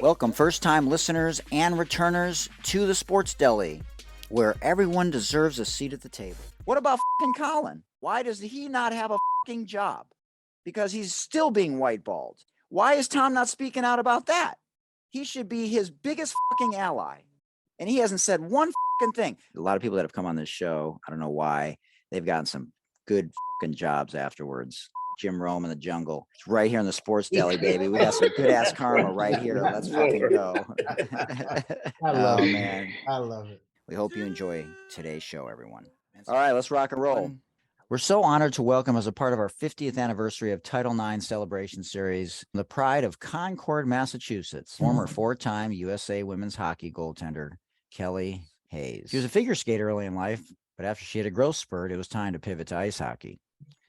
Welcome first-time listeners and returners to the Sports Deli, where everyone deserves a seat at the table. What about fucking Colin? Why does he not have a fucking job? Because he's still being whiteballed. Why is Tom not speaking out about that? He should be his biggest fucking ally. And he hasn't said one fucking thing. A lot of people that have come on this show, I don't know why, they've gotten some good fucking jobs afterwards. Jim Rome in the jungle. It's right here in the Sports Deli, baby. We got some good ass karma right here. Let's fucking go. I love it. Man. I love it. We hope you enjoy today's show, everyone. All right, let's rock and roll. We're so honored to welcome as a part of our 50th anniversary of Title IX Celebration Series, the pride of Concord, Massachusetts, former four-time USA women's hockey goaltender, Kelly Hayes. She was a figure skater early in life, but after she had a growth spurt, it was time to pivot to ice hockey.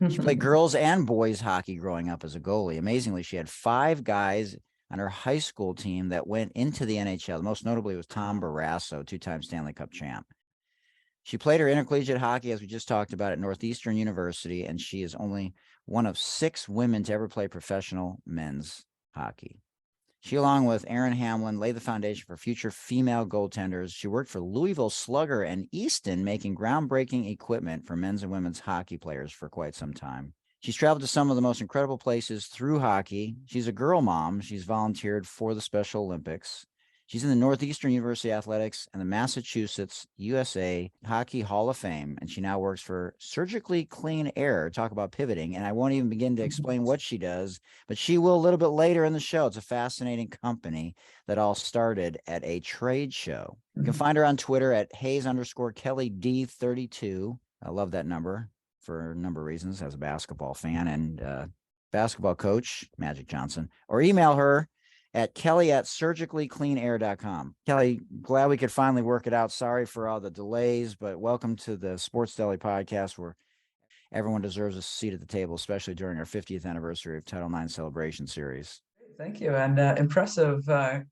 She played girls and boys hockey growing up as a goalie. Amazingly, she had 5 guys on her high school team that went into the NHL. Most notably was Tom Barrasso, 2-time Stanley Cup champ. She played her intercollegiate hockey, as we just talked about, at Northeastern University, and she is only one of 6 women to ever play professional men's hockey. She, along with Erin Hamlin, laid the foundation for future female goaltenders. She worked for Louisville Slugger and Easton, making groundbreaking equipment for men's and women's hockey players for quite some time. She's traveled to some of the most incredible places through hockey. She's a girl mom. She's volunteered for the Special Olympics. She's in the Northeastern University Athletics and the Massachusetts USA Hockey Hall of Fame, and she now works for Surgically Clean Air. Talk about pivoting, and I won't even begin to explain what she does, but she will a little bit later in the show. It's a fascinating company that all started at a trade show. You can find her on Twitter at Hayes_KellyD32. I love that number for a number of reasons as a basketball fan and basketball coach, Magic Johnson, or email her at kelly@surgicallycleanair.com. Kelly, glad we could finally work it out. Sorry for all the delays, but welcome to the Sports Deli podcast, where everyone deserves a seat at the table, especially during our 50th anniversary of Title IX Celebration Series. Thank you, and impressive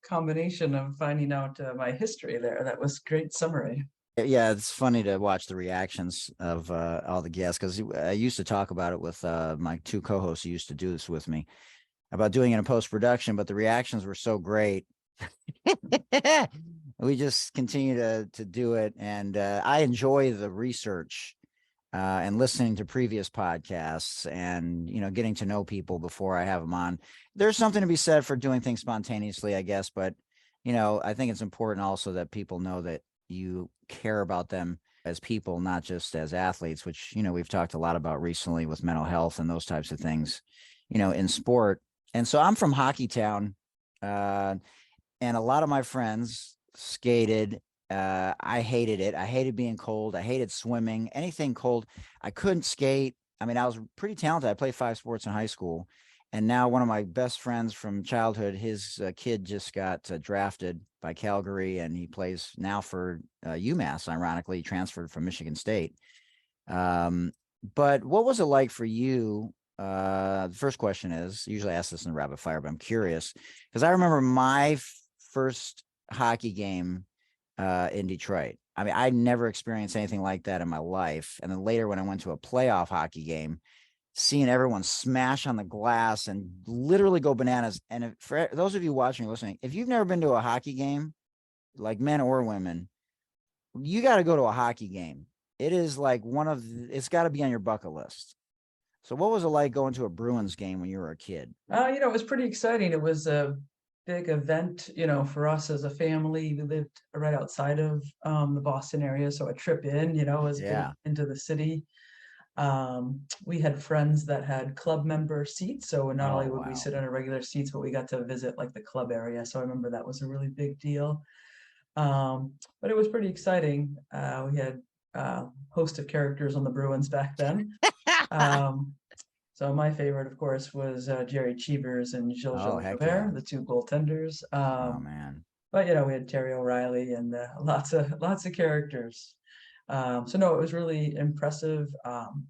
combination of finding out my history there. That was great summary. Yeah, it's funny to watch the reactions of all the guests, because I used to talk about it with my 2 co-hosts who used to do this with me, about doing it in post-production, but the reactions were so great. We just continue to do it. And I enjoy the research and listening to previous podcasts and, getting to know people before I have them on. There's something to be said for doing things spontaneously, I guess. But, I think it's important also that people know that you care about them as people, not just as athletes, which, we've talked a lot about recently with mental health and those types of things, in sport. And so I'm from Hockey Town, and a lot of my friends skated. I hated it. I hated being cold. I hated swimming, anything cold. I couldn't skate. I mean, I was pretty talented. I played 5 sports in high school. And now one of my best friends from childhood, his kid just got drafted by Calgary, and he plays now for UMass. Ironically, he transferred from Michigan State. But what was it like for you? The first question is, usually I ask this in rapid fire, but I'm curious because I remember my first hockey game in Detroit. I mean, I never experienced anything like that in my life. And then later when I went to a playoff hockey game, seeing everyone smash on the glass and literally go bananas. And for those of you watching or listening, if you've never been to a hockey game, like men or women, you got to go to a hockey game. It is like it's got to be on your bucket list. So what was it like going to a Bruins game when you were a kid? It was pretty exciting. It was a big event, for us as a family. We lived right outside of the Boston area, so a trip in, was into the city. We had friends that had club member seats, so not only would we sit on our regular seats, but we got to visit like the club area. So I remember that was a really big deal. But it was pretty exciting. We had a host of characters on the Bruins back then. So my favorite, of course, was Jerry Cheevers and Gilles Gilbert, the 2 goaltenders. Oh man! But we had Terry O'Reilly and lots of characters. So no, it was really impressive.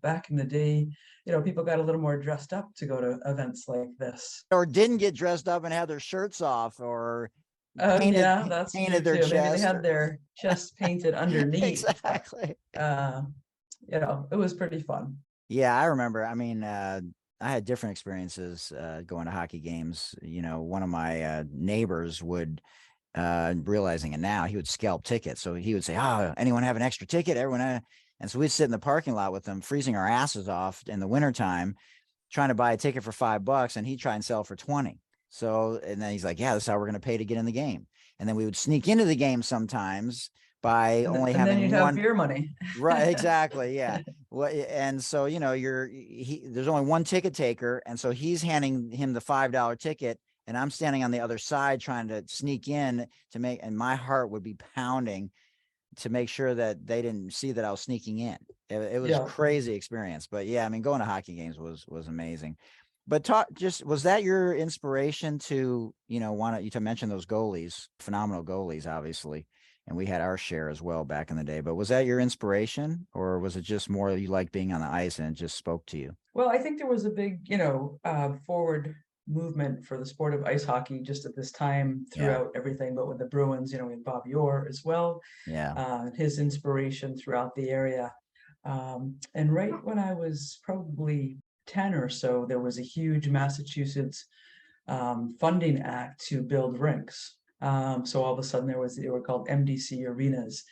Back in the day, people got a little more dressed up to go to events like this, or didn't get dressed up and have their shirts off, or painted their chest. Maybe they had their chest painted underneath. Exactly. It was pretty fun. Yeah, I remember. I mean, I had different experiences going to hockey games. You know, one of my neighbors would, realizing it now, he would scalp tickets. So he would say, "Oh, anyone have an extra ticket? Everyone." And so we'd sit in the parking lot with them, freezing our asses off in the wintertime, trying to buy a ticket for $5, and he'd try and sell for 20. So, and then he's like, "Yeah, this is how we're going to pay to get in the game." And then we would sneak into the game sometimes by only and then having you'd have one. beer money. Right, exactly, yeah. Well, and so, you know, there's only one ticket taker, and so he's handing him the $5 ticket, and I'm standing on the other side trying to sneak in to make, and my heart would be pounding to make sure that they didn't see that I was sneaking in. It was Yeah. crazy experience, but yeah, I mean, going to hockey games was amazing. But was that your inspiration to, you know, want to mention those goalies, phenomenal goalies, obviously, and we had our share as well back in the day. But was that your inspiration, or was it just more you like being on the ice and it just spoke to you? Well, I think there was a big, forward movement for the sport of ice hockey just at this time throughout everything. But with the Bruins, we had Bob Orr as well. Yeah. His inspiration throughout the area. And right when I was probably 10 or so, there was a huge Massachusetts funding act to build rinks. So all of a sudden they were called MDC arenas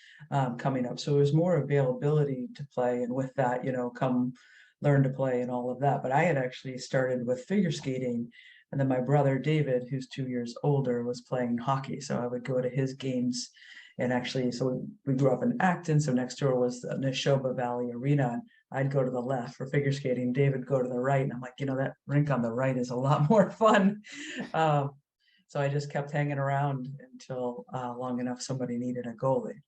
coming up. So there was more availability to play. And with that, come learn to play and all of that. But I had actually started with figure skating. And then my brother David, who's 2 years older, was playing hockey. So I would go to his games. And actually, so we grew up in Acton. So next door was the Neshoba Valley Arena. And I'd go to the left for figure skating. David go to the right. And I'm like, that rink on the right is a lot more fun. So I just kept hanging around until long enough somebody needed a goalie.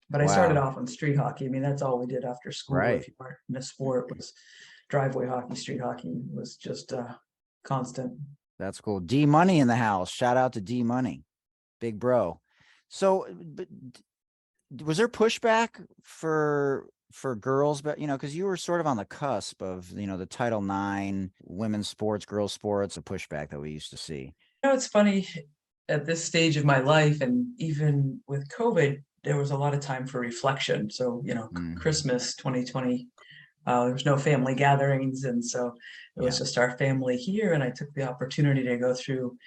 But I started off on street hockey. I mean, that's all we did after school. Right. If you weren't in a sport, was driveway hockey, street hockey was just constant. That's cool. D Money in the house. Shout out to D Money, big bro. So, but was there pushback for girls, but because you were sort of on the cusp of the Title IX, women's sports, girls sports, a pushback that we used to see. It's funny at this stage of my life, and even with COVID, there was a lot of time for reflection. So Christmas 2020, there was no family gatherings, and so it was just our family here. And I took the opportunity to go through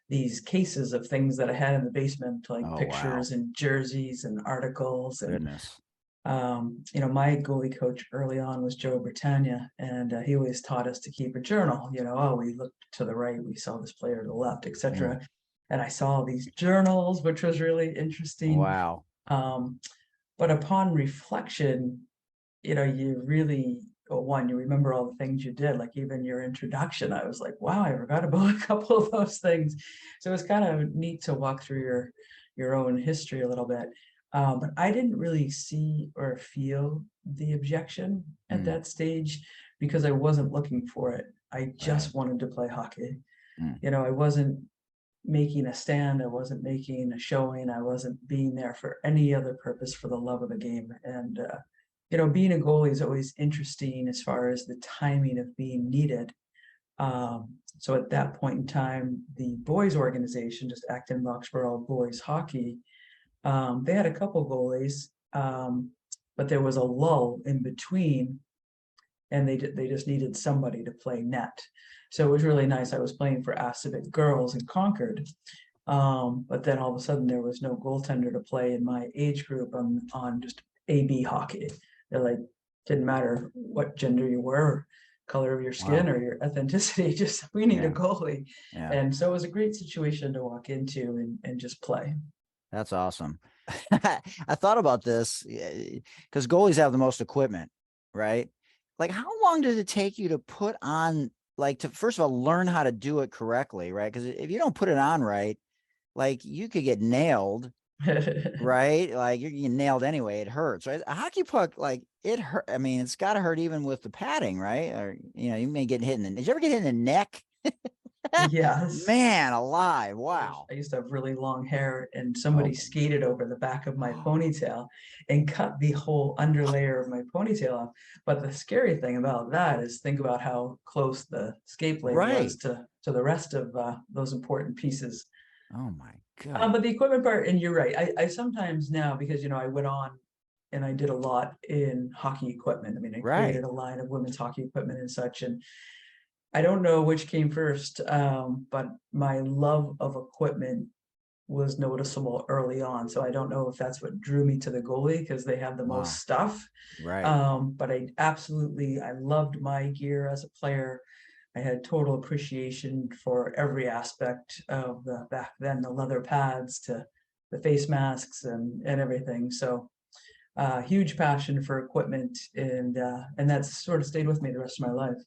these cases of things that I had in the basement, like pictures and jerseys and articles. And goodness. My goalie coach early on was Joe Britannia, and he always taught us to keep a journal. We looked to the right, we saw this player to the left, etc. And I saw these journals, which was really interesting. Wow. But upon reflection, you really, you remember all the things you did, like even your introduction. I was like, wow, I forgot about a couple of those things. So it was kind of neat to walk through your own history a little bit. But I didn't really see or feel the objection at that stage because I wasn't looking for it. I just wanted to play hockey. I wasn't making a stand. I wasn't making a showing. I wasn't being there for any other purpose for the love of the game. And, being a goalie is always interesting as far as the timing of being needed. So at that point in time, the boys organization, just Acton Roxborough Boys Hockey, they had a couple goalies, but there was a lull in between, and they just needed somebody to play net. So it was really nice. I was playing for Assabet girls in Concord, but then all of a sudden there was no goaltender to play in my age group on just AB hockey. They're like, didn't matter what gender you were, color of your skin or your ethnicity, just we need a goalie. And so it was a great situation to walk into and just play. That's awesome. I thought about this because goalies have the most equipment, right? Like, how long did it take you to put on, like, to first of all, learn how to do it correctly, right? Because if you don't put it on right, like, you could get nailed, right? Like, you're getting nailed anyway. It hurts, right? A hockey puck, like, it hurt. I mean, it's got to hurt even with the padding, right? Or, you may get hit in the, did you ever get hit in the neck? Yes. Man alive. Wow. I used to have really long hair, and somebody skated over the back of my ponytail and cut the whole underlayer of my ponytail off. But the scary thing about that is think about how close the skate blade was to the rest of those important pieces. Oh my God. But the equipment part, and you're right. I sometimes now, because I went on and I did a lot in hockey equipment. I mean, I created a line of women's hockey equipment and such. And I don't know which came first, but my love of equipment was noticeable early on. So I don't know if that's what drew me to the goalie because they have the Wow. most stuff. Right. But I loved my gear as a player. I had total appreciation for every aspect of the back then, the leather pads to the face masks and everything. So huge passion for equipment, and that's sort of stayed with me the rest of my life.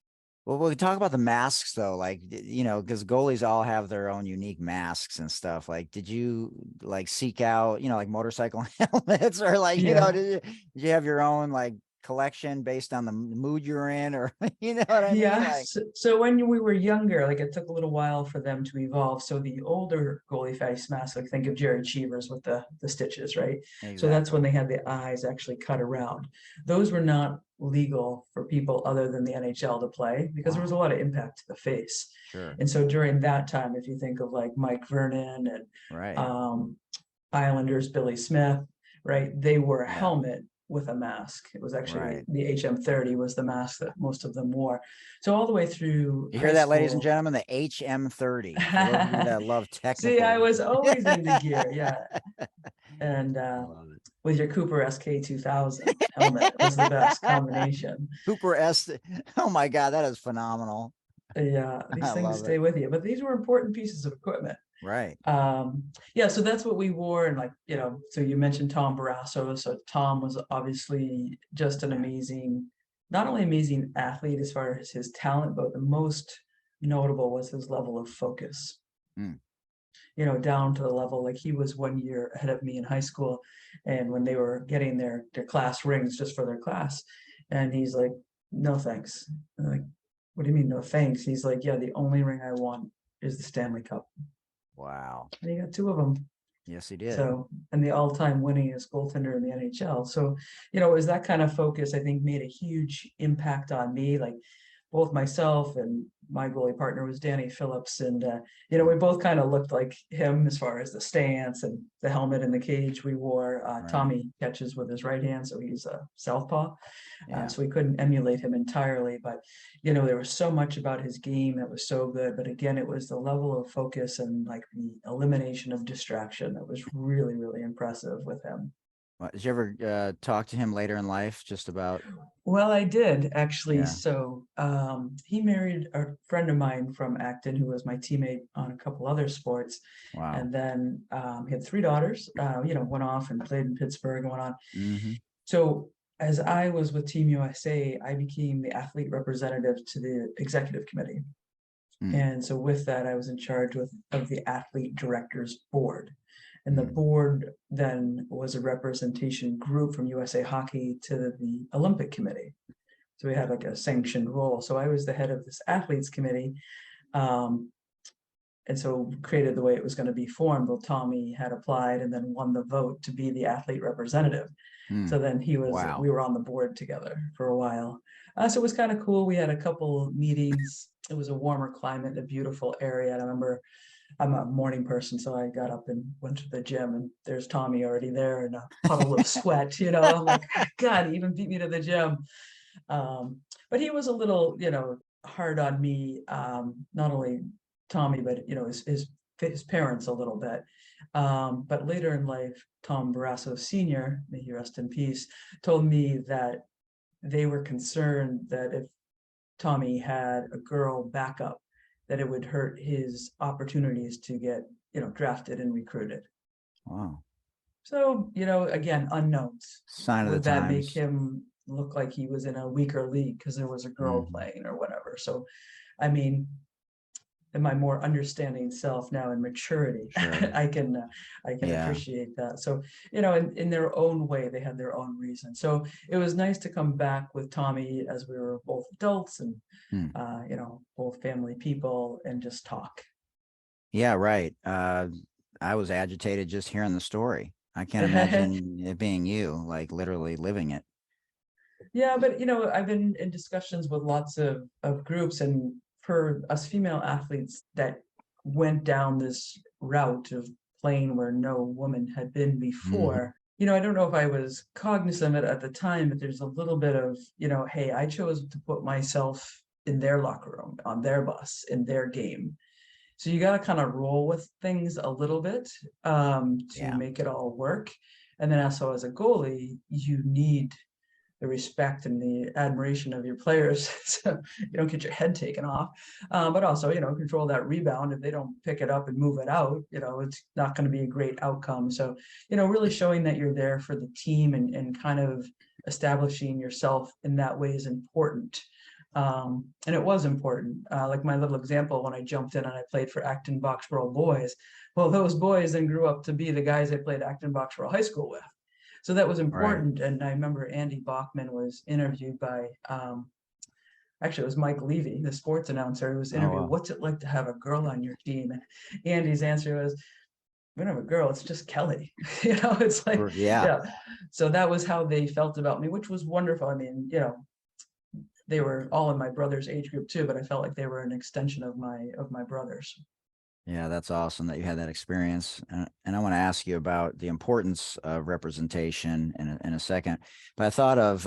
Well, we talk about the masks though, like, because goalies all have their own unique masks and stuff. Like, did you like seek out, like motorcycle helmets or like, Yeah. did you have your own like collection based on the mood you're in, or you know what I mean? Yeah. Like, So when we were younger, like it took a little while for them to evolve. So the older goalie face mask, like think of Jerry Cheevers with the stitches, right? So that's when exactly. they had the eyes actually cut around. Those were not legal for people other than the NHL to play because there was a Wow. lot of impact to the face. Sure. And so during that time, if you think of like Mike Vernon and Right. Islanders, Billy Smith, right? They wore a Yeah. helmet with a mask. It was actually Right. the HM30 was the mask that most of them wore. So all the way through You high hear that, ladies and school. gentlemen? The HM30. For those of you that love See, I technical. was always into gear, yeah. And I love it. with your Cooper SK2000 helmet was the best combination. Cooper S. Oh my God, that is phenomenal. Yeah, these I things love stay it. with you, but these were important pieces of equipment. Right. Yeah, so that's what we wore. And like, so you mentioned Tom Barrasso. So Tom was obviously just an amazing, not only amazing athlete as far as his talent, but the most notable was his level of focus. Mm. Down to the level like he was 1 year ahead of me in high school, and when they were getting their class rings just for their class, and he's like, "No thanks." I'm like, "What do you mean no thanks?" He's like, "Yeah, the only ring I want is the Stanley Cup." Wow. And he got two of them. Yes, he did. So, and the all-time winningest goaltender in the NHL. So, it was that kind of focus, I think, made a huge impact on me. Like both myself and my goalie partner was Danny Phillips. And, we both kind of looked like him as far as the stance and the helmet and the cage we wore. Right. Tommy catches with his right hand, so he's a southpaw. Yeah. So we couldn't emulate him entirely, but there was so much about his game that was so good. But again, it was the level of focus and like the elimination of distraction that was really, really impressive with him. Did you ever talk to him later in life just about? Well, I did actually. Yeah. So he married a friend of mine from Acton who was my teammate on a couple other sports. Wow. And then he had 3 daughters, went off and played in Pittsburgh and went on. Mm-hmm. So as I was with Team USA, I became the athlete representative to the executive committee. And so with that, I was in charge of the athlete directors board. And the board then was a representation group from USA Hockey to the Olympic Committee. So we had like a sanctioned role. So I was the head of this athletes committee. And so created the way it was going to be formed. Well, Tommy had applied and then won the vote to be the athlete representative. So then we were on the board together for a while. So it was kind of cool. We had a couple meetings. It was a warmer climate, a beautiful area. And I remember I'm a morning person, so I got up and went to the gym, and there's Tommy already there in a puddle of sweat. I'm like, God, he even beat me to the gym. But he was a little, hard on me. Not only Tommy, but his parents a little bit. But later in life, Tom Barrasso Sr., may he rest in peace, told me that they were concerned that if Tommy had a girl backup, that it would hurt his opportunities to get, drafted and recruited. Wow. So, again, unknowns. Sign of the Would that times. make him look like he was in a weaker league because there was a girl playing or whatever? So, I mean, in my more understanding self now and maturity, Sure. I can appreciate that. So, in their own way, they had their own reason. So it was nice to come back with Tommy as we were both adults and, both family people and just talk. Yeah, right. I was agitated just hearing the story. I can't imagine it being you, like literally living it. Yeah, but I've been in discussions with lots of groups, and for us female athletes that went down this route of playing where no woman had been before, I don't know if I was cognizant of it at the time, but there's a little bit of, hey, I chose to put myself in their locker room, on their bus, in their game. So you got to kind of roll with things a little bit to make it all work. And then also as a goalie, you need the respect and the admiration of your players so you don't get your head taken off, but also, control that rebound. If they don't pick it up and move it out, it's not going to be a great outcome. So, really showing that you're there for the team and kind of establishing yourself in that way is important. And it was important. Like my little example, when I jumped in and I played for Acton Boxborough boys, well, those boys then grew up to be the guys I played Acton Boxborough High School with. So that was important. Right. And I remember Andy Bachman was interviewed by, actually it was Mike Levy, the sports announcer. He was interviewed, what's it like to have a girl on your team? And Andy's answer was, we don't have a girl, it's just Kelly. It's like, yeah. So that was how they felt about me, which was wonderful. I mean, they were all in my brother's age group too, but I felt like they were an extension of my brothers. Yeah, that's awesome that you had that experience. And I want to ask you about the importance of representation in a second. But I thought of,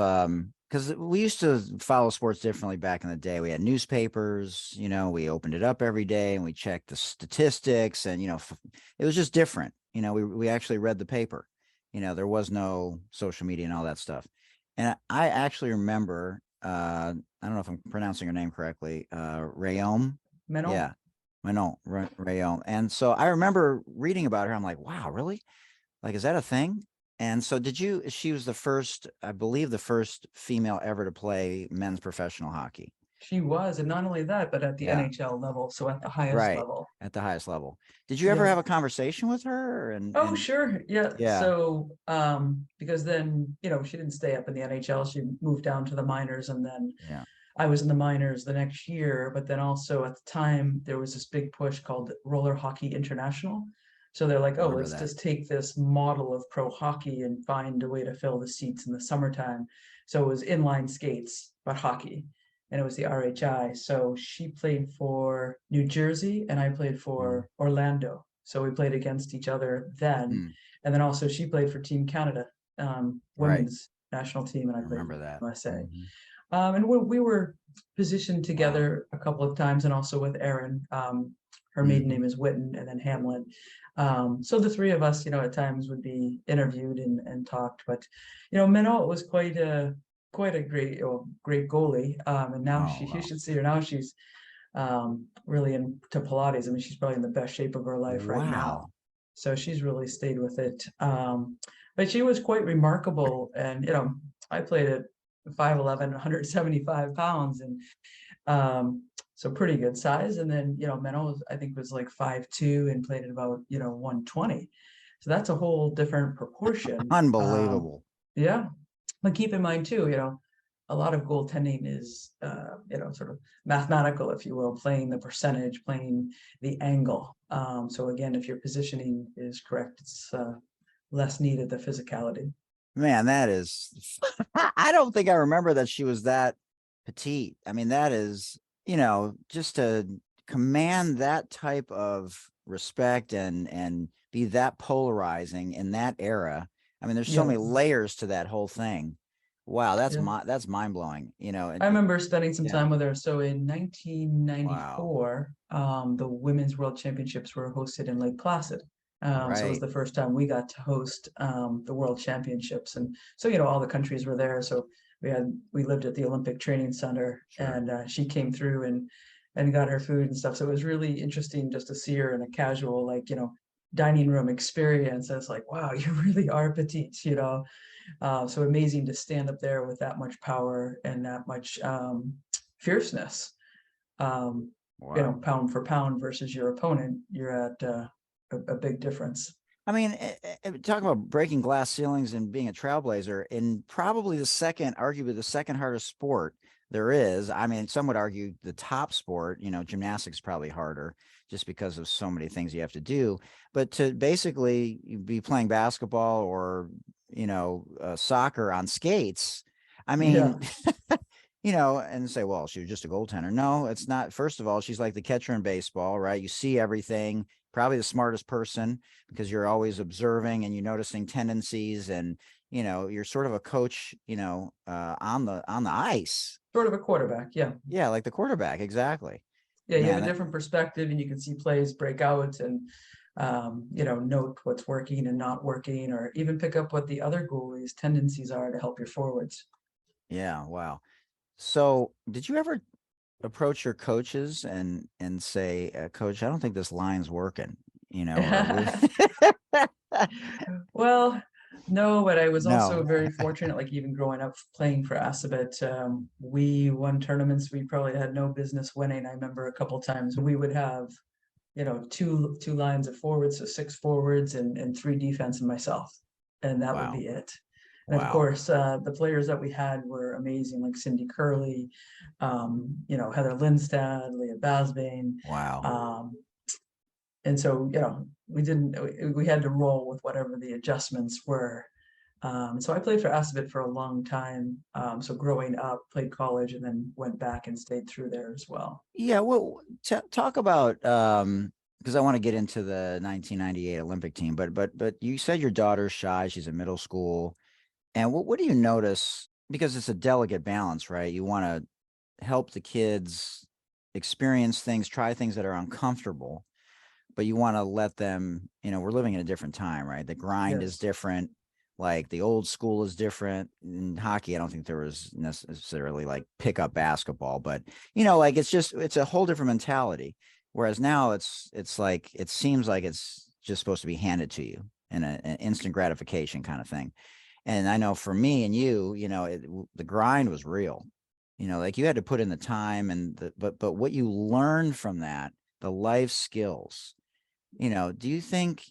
because we used to follow sports differently back in the day. We had newspapers, we opened it up every day and we checked the statistics and, it was just different. We actually read the paper. There was no social media and all that stuff. And I actually remember, I don't know if I'm pronouncing her name correctly, Rayom. Menon? Yeah. Manon, Rayom. And so I remember reading about her. I'm like, wow, really? Like, is that a thing? And so she was the first, I believe the first female ever to play men's professional hockey. She was, and not only that, but at the NHL level, so at the highest level. At the highest level. Did you ever have a conversation with her? Sure. Yeah. So, because then, she didn't stay up in the NHL. She moved down to the minors, and then I was in the minors the next year. But then also at the time, there was this big push called Roller Hockey International. So they're like, let's just take this model of pro hockey and find a way to fill the seats in the summertime. So it was inline skates, but hockey. And it was the RHI. So she played for New Jersey and I played for Orlando. So we played against each other then. And then also she played for Team Canada, women's national team. And I played for USA. And we were positioned together a couple of times, and also with Erin. Her maiden name is Witten, and then Hamlin. So the three of us, at times would be interviewed and talked. But, Minot was quite a great goalie. And now you should see her now. She's really into Pilates. I mean, she's probably in the best shape of her life right now. So she's really stayed with it. But she was quite remarkable. And, I played at 5'11", 175 pounds, and so pretty good size. And then, Menno, I think, was like 5'2" and played at about, 120. So that's a whole different proportion. Unbelievable. Yeah. But keep in mind too, a lot of goaltending is, sort of mathematical, if you will, playing the percentage, playing the angle. So again, if your positioning is correct, it's less needed, the physicality. Man, that is, I don't think I remember that she was that petite. I mean, that is, just to command that type of respect and be that polarizing in that era. I mean, there's so many layers to that whole thing. Wow, that's mind blowing. I remember spending some time with her. So in 1994, the Women's World Championships were hosted in Lake Placid. So it was the first time we got to host the World Championships, and so all the countries were there. So we lived at the Olympic Training Center, and she came through and got her food and stuff. So it was really interesting just to see her in a casual, dining room experience. I was like, wow, you really are petite, so amazing to stand up there with that much power and that much fierceness. Pound for pound versus your opponent, you're at a big difference. I mean, talking about breaking glass ceilings and being a trailblazer in probably arguably the second hardest sport there is. I mean, some would argue the top sport, gymnastics is probably harder just because of so many things you have to do. But to basically be playing basketball or, soccer on skates, I mean, and say, well, she was just a goaltender. No, it's not. First of all, she's like the catcher in baseball, right? You see everything. probably the smartest person because you're always observing and you're noticing tendencies, and you're sort of a coach, on the ice. Sort of a quarterback, yeah. Yeah, like the quarterback, exactly. Yeah, you Man, have a different perspective, and you can see plays break out, and note what's working and not working, or even pick up what the other goalies' tendencies are to help your forwards. Yeah, wow. So, did you ever approach your coaches and say, Coach, I don't think this line's working, Well, no, but I was also No. very fortunate, like even growing up playing for Assabet, we won tournaments we probably had no business winning. I remember a couple times we would have, two lines of forwards, so 6 forwards and 3 defense and myself, and that would Wow. be it. And of Wow. course, the players that we had were amazing, like Cindy Curley, Heather Lindstad, Leah Basbane. Wow. And so, we had to roll with whatever the adjustments were. So I played for Assabet for a long time. So growing up, played college, and then went back and stayed through there as well. Yeah, well, talk about because I want to get into the 1998 Olympic team, but you said your daughter's shy, she's in middle school. And what do you notice? Because it's a delicate balance, right? You want to help the kids experience things, try things that are uncomfortable, but you want to let them, we're living in a different time, right? The grind is Yes. different. Like the old school is different. In hockey, I don't think there was necessarily like pickup basketball, but like it's a whole different mentality. Whereas now it's like, it seems like it's just supposed to be handed to you in an instant gratification kind of thing. And I know for me and you, the grind was real. Like you had to put in the time and but what you learned from that, the life skills, do you think,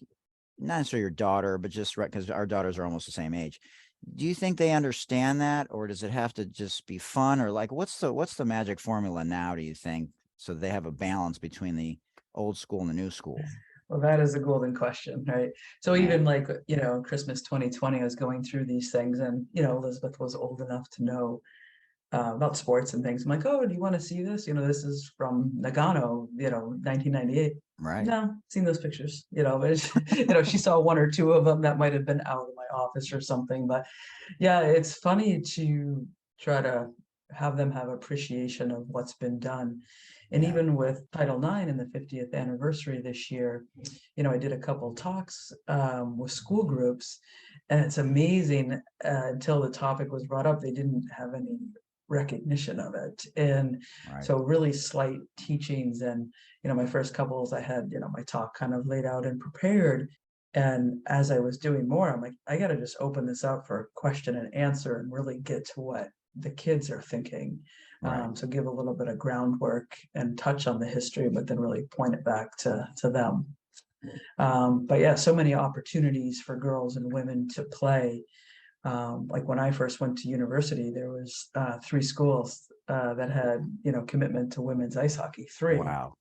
not necessarily your daughter, but just because our daughters are almost the same age, do you think they understand that, or does it have to just be fun, or like what's the magic formula now, do you think, so they have a balance between the old school and the new school? Well, that is a golden question, right? So Yeah. even like, Christmas 2020, I was going through these things, and, Elizabeth was old enough to know about sports and things. I'm like, oh, do you want to see this? This is from Nagano, 1998. Right. No, seen those pictures, but she saw 1 or 2 of them that might have been out of my office or something. But yeah, it's funny to try to have them have appreciation of what's been done. And Yeah. even with Title IX and the 50th anniversary this year, I did a couple talks with school groups, and it's amazing, until the topic was brought up, they didn't have any recognition of it. And Right. so really slight teachings, and my first couples, I had my talk kind of laid out and prepared, and as I was doing more, I'm like, I got to just open this up for question and answer and really get to what the kids are thinking. Right. So give a little bit of groundwork and touch on the history, but then really point it back to them. But yeah, so many opportunities for girls and women to play. Like when I first went to university, there was 3 schools that had commitment to women's ice hockey. 3. Wow.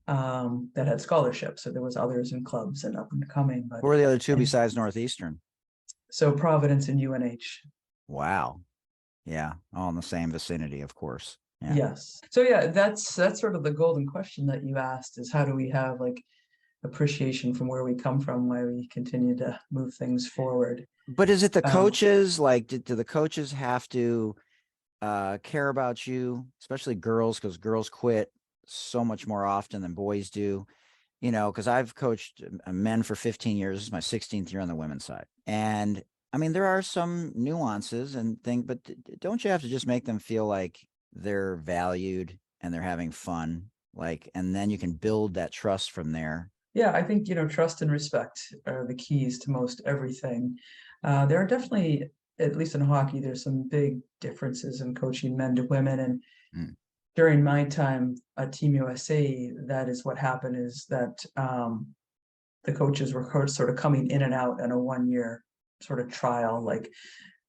That had scholarships. So there was others in clubs and up and coming. But Who are the other 2 besides Northeastern? so Providence and UNH. Wow. Yeah, all in the same vicinity, of course. Yeah. Yes. So yeah, that's sort of the golden question that you asked, is how do we have like appreciation from where we come from, why we continue to move things forward. But is it the coaches? Like, do the coaches have to care about you, especially girls, because girls quit so much more often than boys do? Because I've coached men for 15 years. This is my 16th year on the women's side. And I mean, there are some nuances and things, but don't you have to just make them feel like they're valued and they're having fun? Like, and then you can build that trust from there. Yeah, I think, trust and respect are the keys to most everything. There are definitely, at least in hockey, there's some big differences in coaching men to women. And during my time at Team USA, that is what happened, is that the coaches were sort of coming in and out in a 1-year sort of trial. Like,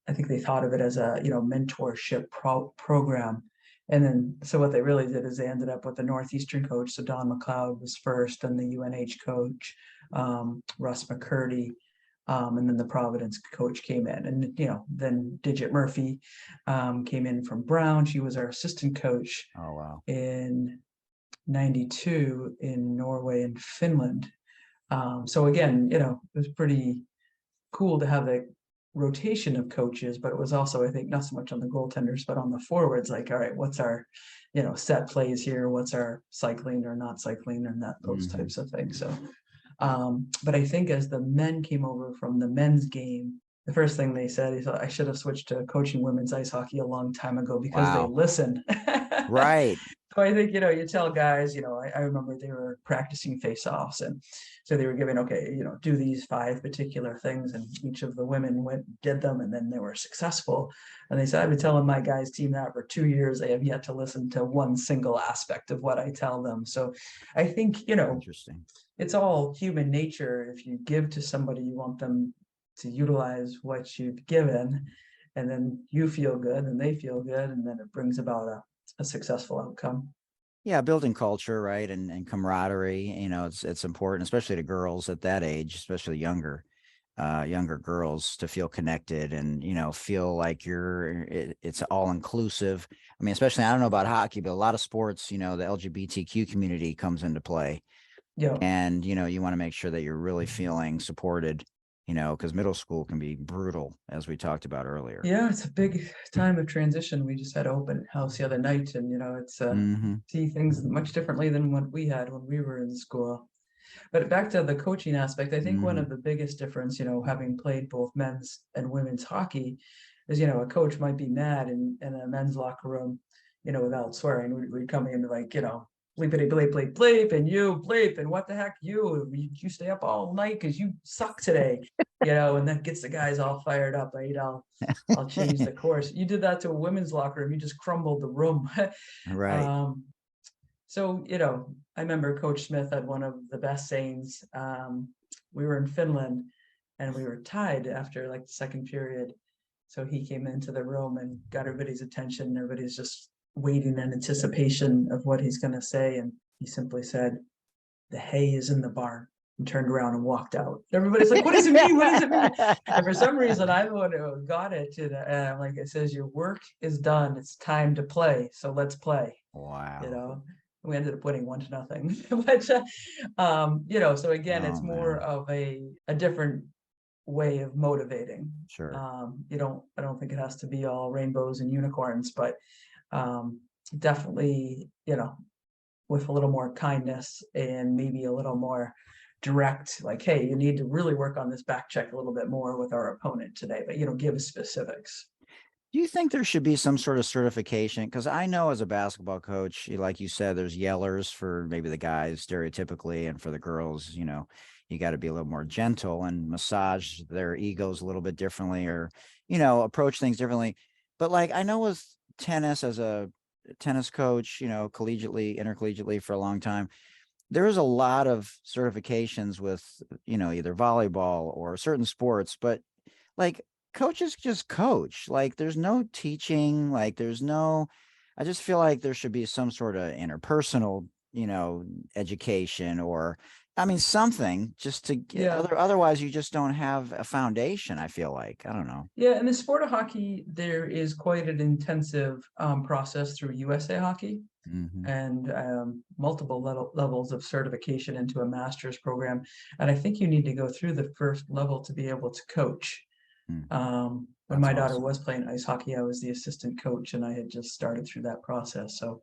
I think they thought of it as a, mentorship program. And then, so what they really did is they ended up with the Northeastern coach. So Don McLeod was first, and the UNH coach, Russ McCurdy, and then the Providence coach came in. And, then Digit Murphy came in from Brown. She was our assistant coach. Oh, wow. In 92 in Norway and Finland. So again, it was pretty cool to have the rotation of coaches, but it was also, I think, not so much on the goaltenders, but on the forwards, like, all right, what's our, set plays here? What's our cycling or not cycling and those types of things. So, but I think as the men came over from the men's game, the first thing they said is, I should have switched to coaching women's ice hockey a long time ago because they listened. Right. So I think, you tell guys, I remember they were practicing face-offs, and so they were giving, okay, do these 5 particular things, and each of the women did them, and then they were successful. And they said, I've been telling my guys team that for 2 years. They have yet to listen to one single aspect of what I tell them. So I think, Interesting. it's all human nature. If you give to somebody, you want them to utilize what you've given, and then you feel good and they feel good, and then it brings about a successful outcome. Yeah, building culture, right, and camaraderie. It's important, especially to girls at that age, especially younger girls, to feel connected and feel like it's all inclusive. I mean, especially, I don't know about hockey, but a lot of sports, the LGBTQ community comes into play, Yeah. and you want to make sure that you're really feeling supported. Because middle school can be brutal, as we talked about earlier. Yeah, it's a big time of transition. We just had open house the other night, and it's see things much differently than what we had when we were in school. But back to the coaching aspect, I think one of the biggest difference, having played both men's and women's hockey, is a coach might be mad in a men's locker room, without swearing. We'd come in like, bleepity bleep bleep bleep, and you bleep, and what the heck, you stay up all night because you suck today, and that gets the guys all fired up. Right, I'll change the course. You did that to a women's locker room, you just crumbled the room. Right. So, I remember Coach Smith had one of the best sayings. We were in Finland and we were tied after like the second period. So he came into the room and got everybody's attention. Everybody's just waiting in anticipation of what he's going to say. And he simply said, "The hay is in the barn," and turned around and walked out. Everybody's like, "What does it mean? What does it mean?" And for some reason, I'm the one who got it. And I'm like, it says, "Your work is done. It's time to play. So let's play." Wow. We ended up winning 1-0. But so again, it's more of a different way of motivating. Sure. I don't think it has to be all rainbows and unicorns, but definitely, with a little more kindness and maybe a little more direct, like, hey, you need to really work on this back check a little bit more with our opponent today, but give specifics. Do you think there should be some sort of certification? Because I know as a basketball coach, like you said, there's yellers for maybe the guys stereotypically, and for the girls, you got to be a little more gentle and massage their egos a little bit differently, or, approach things differently. But like, I know with tennis, as a tennis coach, collegiately, intercollegiately for a long time, there is a lot of certifications with, either volleyball or certain sports, but like, coaches just coach. Like, there's no teaching, like I just feel like there should be some sort of interpersonal, education, or I mean something, just to get otherwise you just don't have a foundation, I feel like. I don't know. Yeah, in the sport of hockey, there is quite an intensive process through USA Hockey, and multiple levels of certification into a master's program. And I think you need to go through the first level to be able to coach. When my daughter was playing ice hockey, I was the assistant coach, and I had just started through that process. So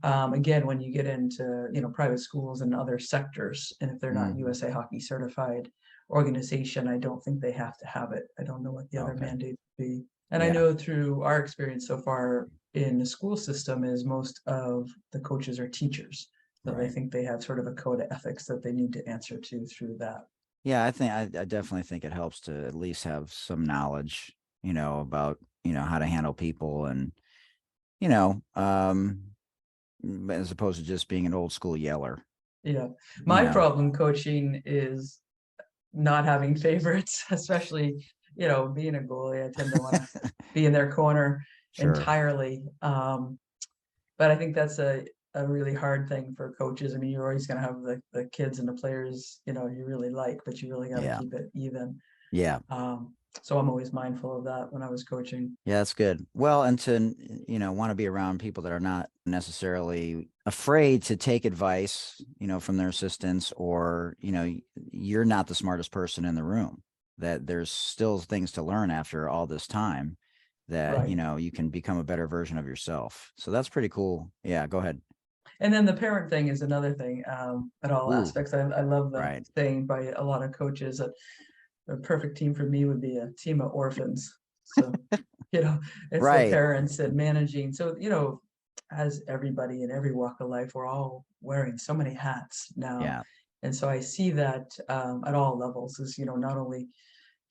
again, when you get into private schools and other sectors, and if they're not USA Hockey certified organization, I don't think they have to have it. I don't know what the other mandate would be. And I know through our experience so far in the school system is most of the coaches are teachers. So they think they have sort of a code of ethics that they need to answer to through that. Yeah, I definitely think it helps to at least have some knowledge, about, how to handle people, and, as opposed to just being an old school yeller. Yeah. My problem coaching is not having favorites, especially, being a goalie. I tend to want to be in their corner entirely. But I think that's a really hard thing for coaches. I mean, you're always going to have the kids and the players, you really like, but you really got to keep it even. Yeah. So I'm always mindful of that when I was coaching. Yeah, that's good. Well, and to, want to be around people that are not necessarily afraid to take advice, from their assistants, or, you're not the smartest person in the room, that there's still things to learn after all this time, that, Right. you can become a better version of yourself. So that's pretty cool. Yeah, go ahead. And then the parent thing is another thing, at all Ooh, aspects. I love the right. saying by a lot of coaches that a perfect team for me would be a team of orphans. So, it's the Right. parents and managing. So, as everybody in every walk of life, we're all wearing so many hats now. Yeah. And so I see that at all levels is, not only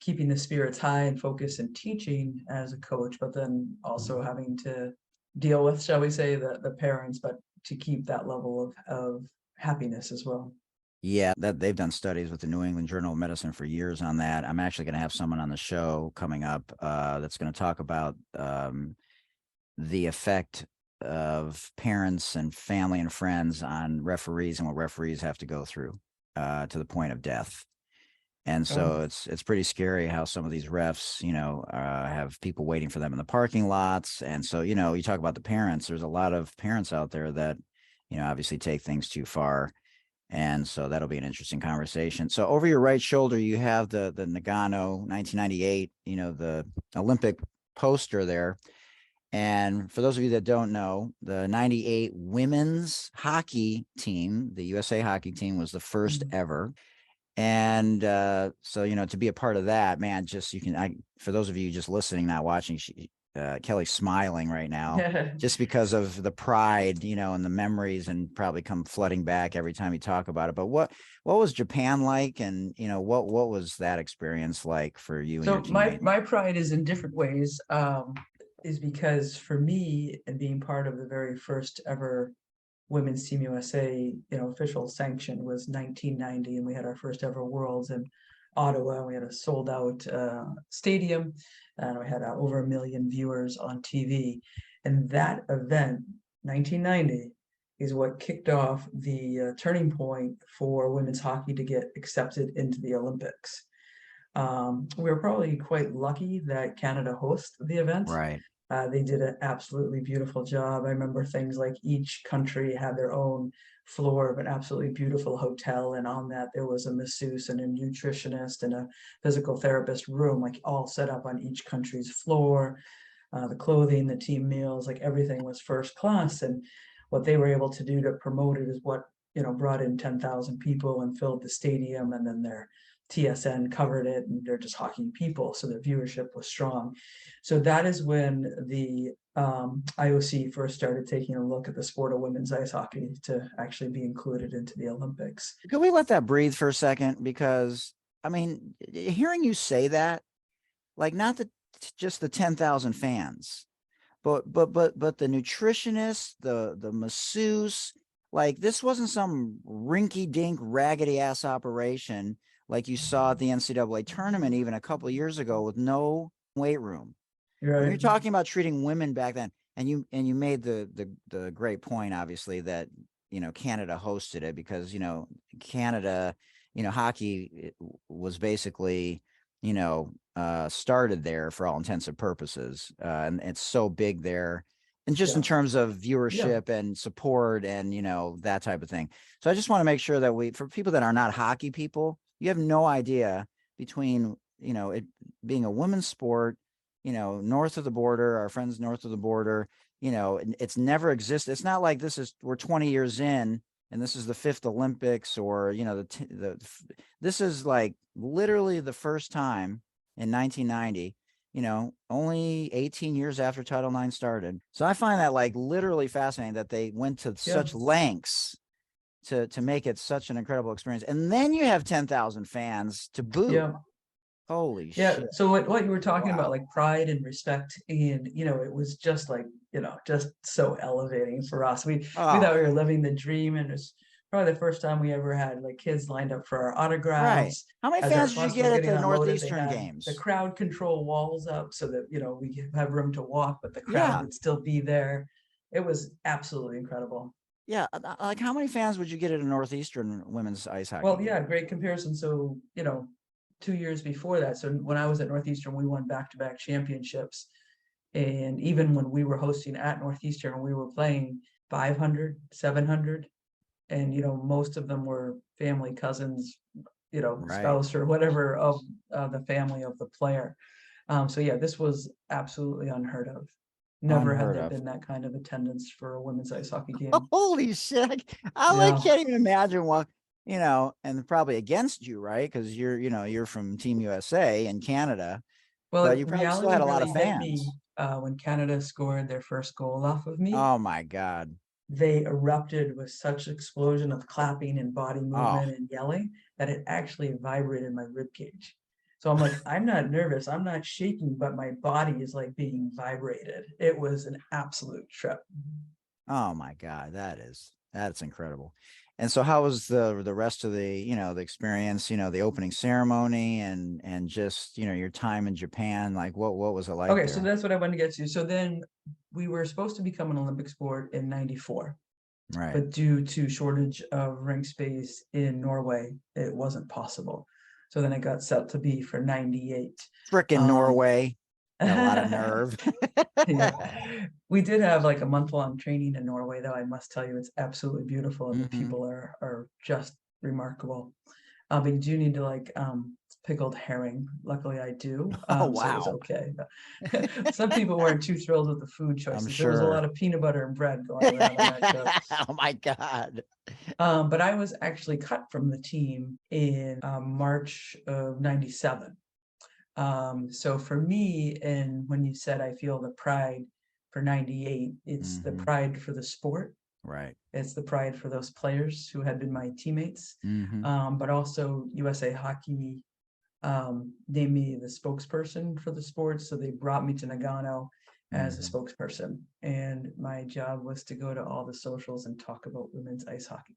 keeping the spirits high and focus and teaching as a coach, but then also having to deal with, shall we say, the parents, but to keep that level of happiness as well. Yeah, that they've done studies with the New England Journal of Medicine for years on that. I'm actually going to have someone on the show coming up that's going to talk about the effect of parents and family and friends on referees and what referees have to go through to the point of death. And so it's pretty scary how some of these refs, have people waiting for them in the parking lots. And so, you talk about the parents, there's a lot of parents out there that, obviously take things too far. And so that'll be an interesting conversation. So over your right shoulder, you have the Nagano 1998, the Olympic poster there. And for those of you that don't know, the 98 women's hockey team, the USA hockey team, was the first ever. And so, to be a part of that, man, for those of you just listening, not watching, Kelly's smiling right now just because of the pride, and the memories, and probably come flooding back every time you talk about it. But what was Japan like? And, what was that experience like for you and your teammates? My pride is in different ways, is because for me, and being part of the very first ever Women's Team USA, official sanction was 1990, and we had our first ever Worlds in Ottawa. We had a sold out stadium, and we had over 1 million viewers on TV. And that event, 1990, is what kicked off the turning point for women's hockey to get accepted into the Olympics. We were probably quite lucky that Canada hosted the event. Right. They did an absolutely beautiful job. I remember things like each country had their own floor of an absolutely beautiful hotel, and on that there was a masseuse and a nutritionist and a physical therapist room, like all set up on each country's floor. The clothing, the team meals, like everything was first class. And what they were able to do to promote it is what, brought in 10,000 people and filled the stadium, and then their TSN covered it, and they're just hockey people, so the viewership was strong. So that is when the IOC first started taking a look at the sport of women's ice hockey to actually be included into the Olympics. Can we let that breathe for a second? Because I mean, hearing you say that, like, not just the 10,000 fans, but the nutritionist, the masseuse, like, this wasn't some rinky-dink, raggedy-ass operation like you saw at the NCAA tournament even a couple of years ago with no weight room. Right. When you're talking about treating women back then, and you made the great point, obviously, that, Canada hosted it because, Canada, hockey was basically, started there for all intents and purposes. And it's so big there. And just in terms of viewership and support and, that type of thing. So I just want to make sure that for people that are not hockey people, you have no idea between, it being a women's sport, north of the border, our friends north of the border, it's never existed. It's not like we're 20 years in and this is the 5th Olympics, or, this is like literally the first time in 1990, only 18 years after Title IX started. So I find that like literally fascinating that they went to such lengths to make it such an incredible experience. And then you have 10,000 fans to boot. Yeah. Holy Yeah. shit. So what you were talking about, like pride and respect, and it was just like, just so elevating for us. We thought we were living the dream, and it was probably the first time we ever had like kids lined up for our autographs. Right. How many fans did you get at the Northeastern games? The crowd control walls up so that, we have room to walk, but the crowd would still be there. It was absolutely incredible. Yeah. Like, how many fans would you get at a Northeastern women's ice hockey? Well, yeah, great comparison. So, 2 years before that. So when I was at Northeastern, we won back-to-back championships. And even when we were hosting at Northeastern, we were playing 500, 700. And, most of them were family, cousins, spouse or whatever of the family of the player. So yeah, this was absolutely unheard of. Never had there been that kind of attendance for a women's ice hockey game. Holy shit. I can't even imagine what, and probably against you, right? Because you're from Team USA in Canada. Well, but you probably still had a lot of fans. When Canada scored their first goal off of me. Oh my God. They erupted with such explosion of clapping and body movement and yelling that it actually vibrated my ribcage. So I'm like, I'm not nervous, I'm not shaking, but my body is like being vibrated. It was an absolute trip. Oh my God, that's incredible. And so how was the rest of the, the experience, the opening ceremony and just, your time in Japan? Like what was it like? Okay, so that's what I wanted to get to. So then we were supposed to become an Olympic sport in 94. Right. But due to shortage of rink space in Norway, it wasn't possible. So then it got set to be for 98. Frickin' Norway. A lot of nerve. Yeah. We did have like a month-long training in Norway, though. I must tell you, it's absolutely beautiful, and the people are just remarkable. But you do need to like pickled herring. Luckily, I do. Oh wow! So it was okay. But some people weren't too thrilled with the food choices. I'm sure. There was a lot of peanut butter and bread going around on that trip. Oh my God! But I was actually cut from the team in March of 97. So for me, and when you said I feel the pride for 98, it's the pride for the sport. Right. It's the pride for those players who had been my teammates. But also USA Hockey named me the spokesperson for the sport. So they brought me to Nagano as a spokesperson. And my job was to go to all the socials and talk about women's ice hockey.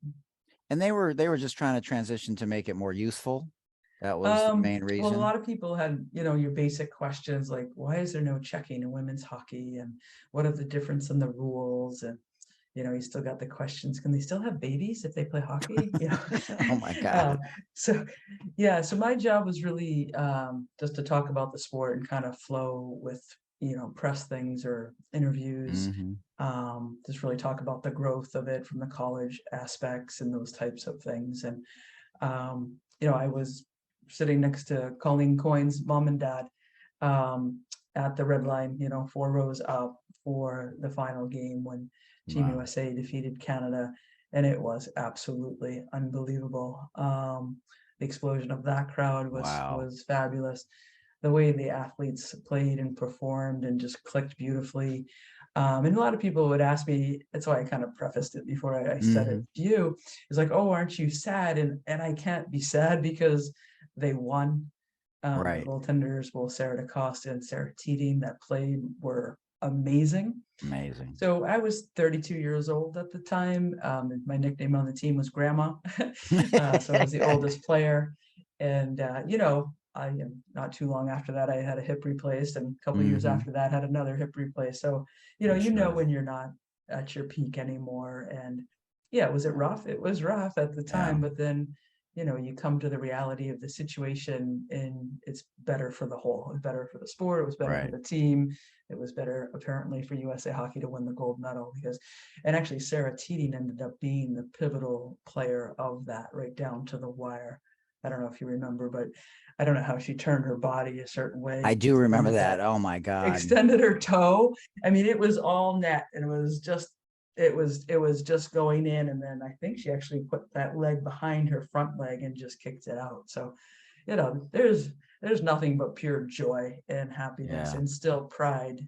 And they were just trying to transition to make it more youthful. That was the main reason. Well, a lot of people had, your basic questions like, why is there no checking in women's hockey? And what are the difference in the rules? And, you still got the questions. Can they still have babies if they play hockey? Oh my God. So my job was really just to talk about the sport and kind of flow with, press things or interviews. Just really talk about the growth of it from the college aspects and those types of things. And, I was sitting next to Colleen Coyne's mom and dad at the red line, 4 rows up for the final game when Team USA defeated Canada. And it was absolutely unbelievable. The explosion of that crowd was fabulous. The way the athletes played and performed and just clicked beautifully. And a lot of people would ask me, that's why I kind of prefaced it before I said it to you. It's like, oh, aren't you sad? And I can't be sad because they won. The goaltenders, both Sarah DeCosta and Sarah Teeding, that played were amazing. So I was 32 years old at the time. My nickname on the team was Grandma. So I was the oldest player. And, I not too long after that, I had a hip replaced, and a couple of years after that, had another hip replaced. So, when you're not at your peak anymore. And yeah, was it rough? It was rough at the time, but then, you come to the reality of the situation, and it's better for the whole. It was better for the sport. It was better for the team. It was better, apparently, for USA Hockey to win the gold medal and actually Sarah Teeding ended up being the pivotal player of that, right down to the wire. I don't know if you remember, but I don't know how she turned her body a certain way. I do remember that. Oh my God. Extended her toe. I mean, it was all net, and it was just going in. And then I think she actually put that leg behind her front leg and just kicked it out. So, there's nothing but pure joy and happiness and still pride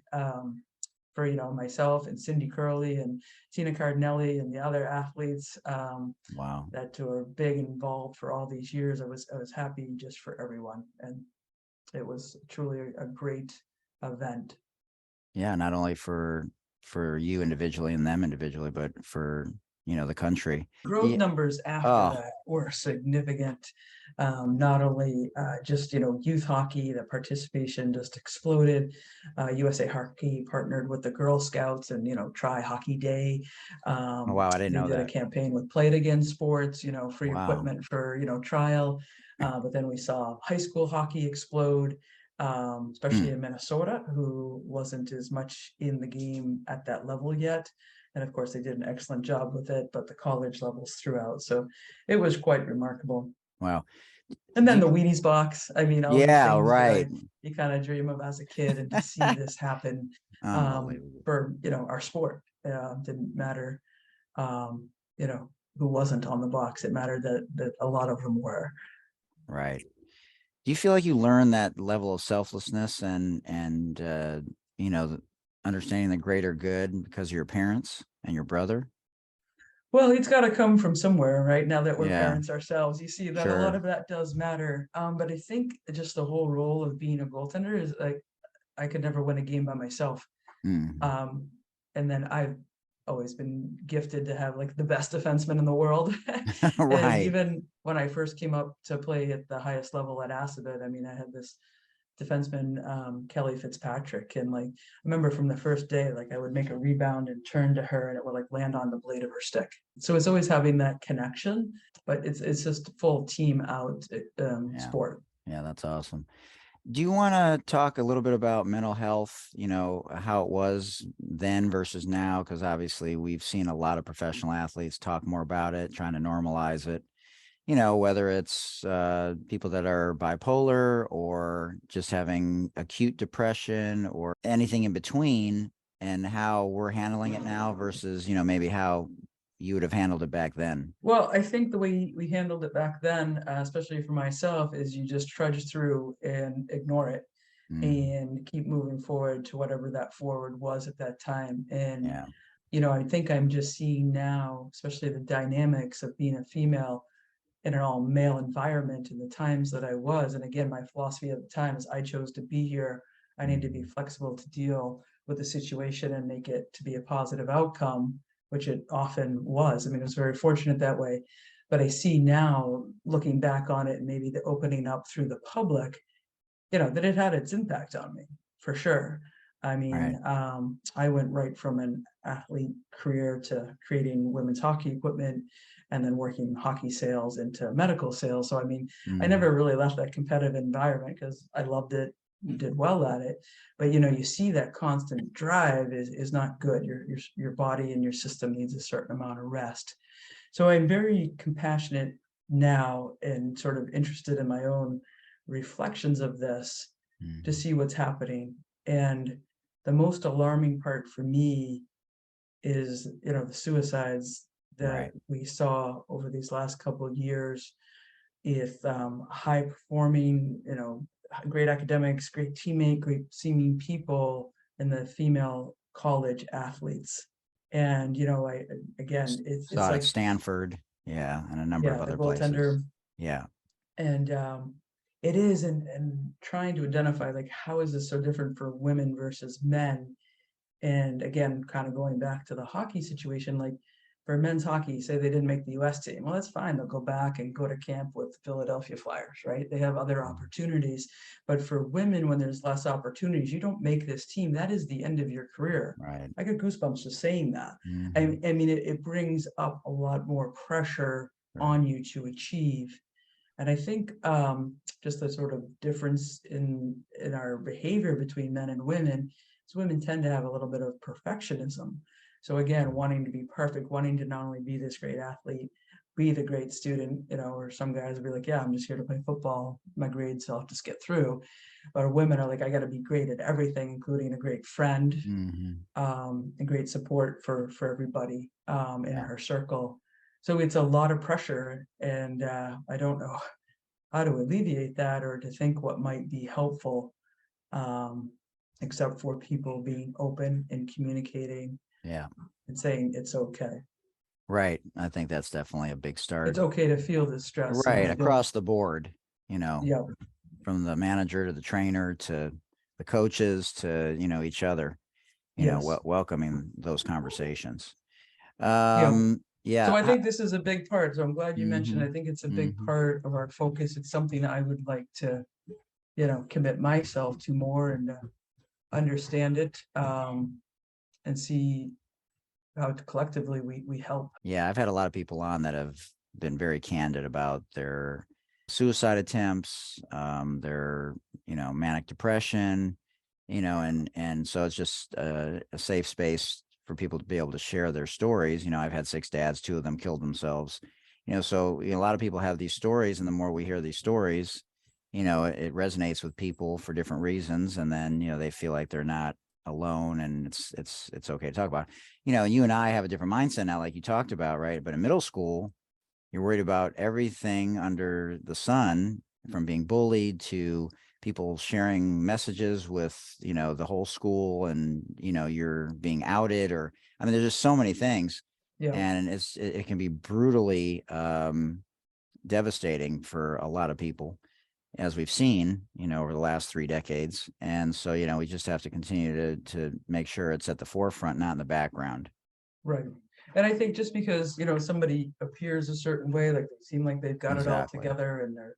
for, myself and Cindy Curley and Tina Cardinelli and the other athletes that were big and involved for all these years. I was happy just for everyone. And it was truly a great event. Yeah, not only for you individually and them individually, but for the country. Growth numbers after that were significant. Not only just youth hockey, the participation just exploded. USA Hockey partnered with the Girl Scouts and Try Hockey Day. Wow, I didn't know that. They did a campaign with Play It Again Sports, free equipment for trial. But then we saw high school hockey explode, especially in Minnesota, who wasn't as much in the game at that level yet. And of course, they did an excellent job with it, but the college levels throughout. So it was quite remarkable. Wow. And then the Wheaties box. I mean, all the Yeah, things right. that you kind of dream of as a kid, and to see this happen Unbelievable. for, our sport. Didn't matter, who wasn't on the box. It mattered that a lot of them were. Right. Do you feel like you learn that level of selflessness and understanding the greater good because of your parents and your brother? Well, it's got to come from somewhere, right? Now that we're Yeah. parents ourselves, you see that a lot of that does matter. But I think just the whole role of being a goaltender is like, I could never win a game by myself. Mhm. And then I've always been gifted to have like the best defenseman in the world. And Right. even when I first came up to play at the highest level at Assabet, I mean, I had this defenseman, Kelly Fitzpatrick, and like I remember from the first day, like I would make a rebound and turn to her and it would like land on the blade of her stick. So it's always having that connection, but it's just full team out sport. Yeah, that's awesome. Do you want to talk a little bit about mental health, how it was then versus now? Because obviously we've seen a lot of professional athletes talk more about it, trying to normalize it, whether it's people that are bipolar or just having acute depression or anything in between, and how we're handling it now versus, maybe how you would have handled it back then. Well, I think the way we handled it back then, especially for myself, is you just trudge through and ignore it and keep moving forward to whatever that forward was at that time. And, I think I'm just seeing now, especially the dynamics of being a female in an all male environment in the times that I was. And again, my philosophy at the time is I chose to be here. I need to be flexible to deal with the situation and make it to be a positive outcome, which it often was. I mean, it was very fortunate that way. But I see now, looking back on it, and maybe the opening up through the public, that it had its impact on me, for sure. I mean, I went right from an athlete career to creating women's hockey equipment and then working hockey sales into medical sales. So, I mean, I never really left that competitive environment because I loved it, did well at it. But, you see that constant drive is not good. Your body and your system needs a certain amount of rest. So I'm very compassionate now and sort of interested in my own reflections of this to see what's happening. And the most alarming part for me is, the suicides that we saw over these last couple of years with high performing, great academics, great teammate, great seeming people in the female college athletes. And, it's Saw it like at Stanford, and a number of other places. Yeah. And it is, and trying to identify like how is this so different for women versus men. And again, kind of going back to the hockey situation, like for men's hockey, say they didn't make the US team, well, that's fine, they'll go back and go to camp with Philadelphia Flyers, right? They have other opportunities. But for women, when there's less opportunities, you don't make this team, that is the end of your career. Right. I get goosebumps just saying that. I mean, it brings up a lot more pressure on you to achieve. And I think just the sort of difference in our behavior between men and women is women tend to have a little bit of perfectionism. So again, wanting to be perfect, wanting to not only be this great athlete, be the great student, or some guys will be like, yeah, I'm just here to play football. My grades, I'll just get through. But women are like, I got to be great at everything, including a great friend and great support for everybody in her circle. So it's a lot of pressure, and I don't know how to alleviate that or to think what might be helpful, except for people being open and communicating and saying it's okay. Right. I think that's definitely a big start. It's okay to feel the stress. Right. Across the board, Yeah. from the manager to the trainer to the coaches to, each other, welcoming those conversations. So I think this is a big part. So I'm glad you mentioned, I think it's a big part of our focus. It's something that I would like to, commit myself to more and understand it and see how collectively we help. Yeah, I've had a lot of people on that have been very candid about their suicide attempts, their, manic depression, and so it's just a safe space for people to be able to share their stories. I've had 6 dads, 2 of them killed themselves, so a lot of people have these stories, and the more we hear these stories, it resonates with people for different reasons. And then, they feel like they're not alone, and it's okay to talk about, you and I have a different mindset now, like you talked about, right? But in middle school, you're worried about everything under the sun, from being bullied to people sharing messages with, the whole school, and, you're being outed, or, I mean, there's just so many things. Yeah. And it can be brutally devastating for a lot of people, as we've seen, over the last 3 decades. And so, we just have to continue to make sure it's at the forefront, not in the background. Right. And I think just because, somebody appears a certain way, like they seem like they've got it all Exactly. together, and they're,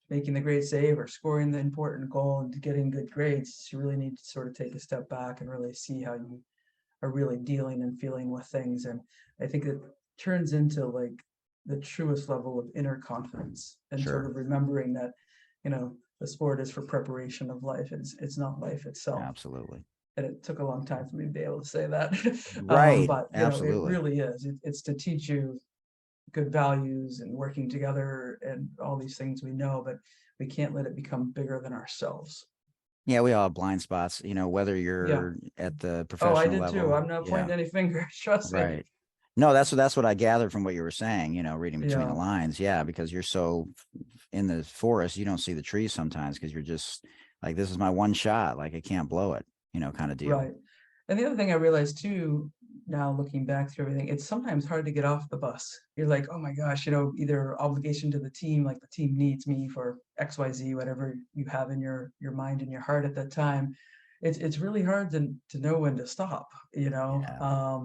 making the great save or scoring the important goal and getting good grades, you really need to sort of take a step back and really see how you are really dealing and feeling with things. And I think it turns into like the truest level of inner confidence, and sort of remembering that, the sport is for preparation of life. It's not life itself. Absolutely. And it took a long time for me to be able to say that. Right. But Absolutely. it really is. It's to teach you good values and working together and all these things we know, but we can't let it become bigger than ourselves. Yeah, we all have blind spots, whether you're at the Oh, I professional did level. too. I'm not pointing any fingers, trust me. Right. No, that's what I gathered from what you were saying, reading between the Yeah. lines. Yeah, because you're so in the forest, you don't see the trees sometimes, because you're just like, this is my one shot, like I can't blow it, kind of deal. Right. And the other thing I realized too, now looking back through everything, it's sometimes hard to get off the bus. You're like, oh my gosh, either obligation to the team, like the team needs me for XYZ, whatever you have in your mind and your heart at that time. It's really hard to know when to stop, Yeah.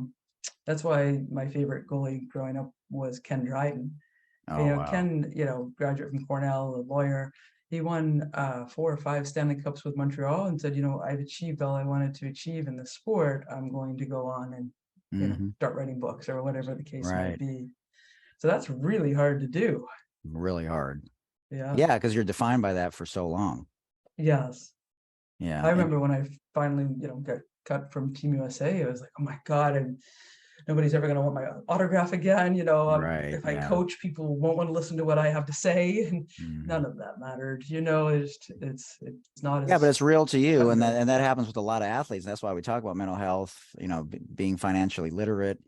That's why my favorite goalie growing up was Ken Dryden. Oh, wow. Ken, graduate from Cornell, a lawyer. He won 4 or 5 Stanley Cups with Montreal, and said, I've achieved all I wanted to achieve in the sport. I'm going to go on and, start writing books, or whatever the case might be. So that's really hard to do. Really hard. Yeah. Yeah, because you're defined by that for so long. Yes. Yeah. I remember when I finally, got cut from Team USA, I was like, oh my God, and nobody's ever going to want my autograph again. If I coach, people won't want to listen to what I have to say, and none of that mattered. It's not as, yeah, but it's real to you, and that happens with a lot of athletes. That's why we talk about mental health. Being financially literate.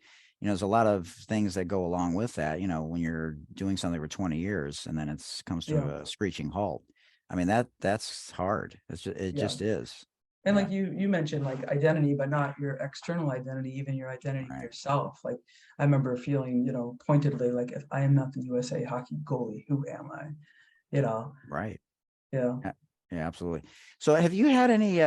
There's a lot of things that go along with that. When you're doing something for 20 years and then it comes to a screeching halt. I mean, that's hard. It just is. And like you mentioned, like identity, but not your external identity, even your identity yourself. Like I remember feeling, pointedly, like, if I am not the USA hockey goalie, who am I? Right. Yeah. Yeah, absolutely. So have you had any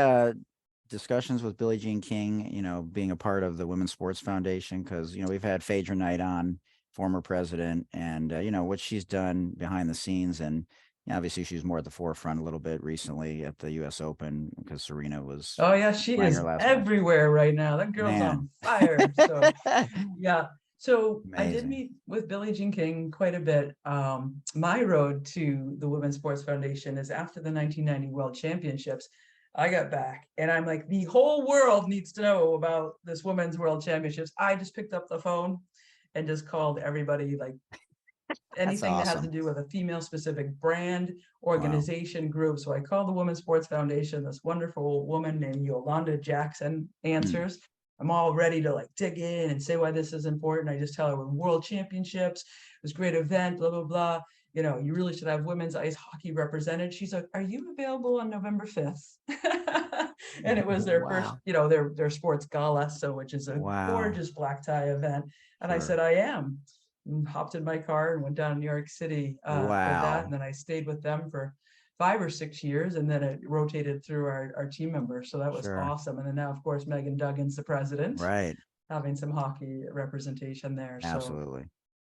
discussions with Billie Jean King, being a part of the Women's Sports Foundation? Because, we've had Phaedra Knight on, former president, and, what she's done behind the scenes. And obviously she's more at the forefront a little bit recently at the US Open, because Serena was. Oh yeah, she is everywhere right now. That girl's on fire. So yeah. So amazing. I did meet with Billie Jean King quite a bit. My road to the Women's Sports Foundation is after the 1990 World Championships. I got back and I'm like, the whole world needs to know about this Women's World Championships. I just picked up the phone and just called everybody, like anything that has to do with a female specific brand, organization, group. So I called the Women's Sports Foundation. This wonderful woman named Yolanda Jackson answers. I'm all ready to like dig in and say why this is important. I just tell her, we're World Championships, it was a great event, blah, blah, blah. You really should have women's ice hockey represented. She's like, are you available on November 5th? And it was their first, their sports gala, which is a gorgeous black tie event. And I said, I am. And hopped in my car and went down to New York City for that. And then I stayed with them for 5 or 6 years, and then it rotated through our team members. So that was awesome. And then now, of course, Megan Duggan's the president, having some hockey representation there. Absolutely. So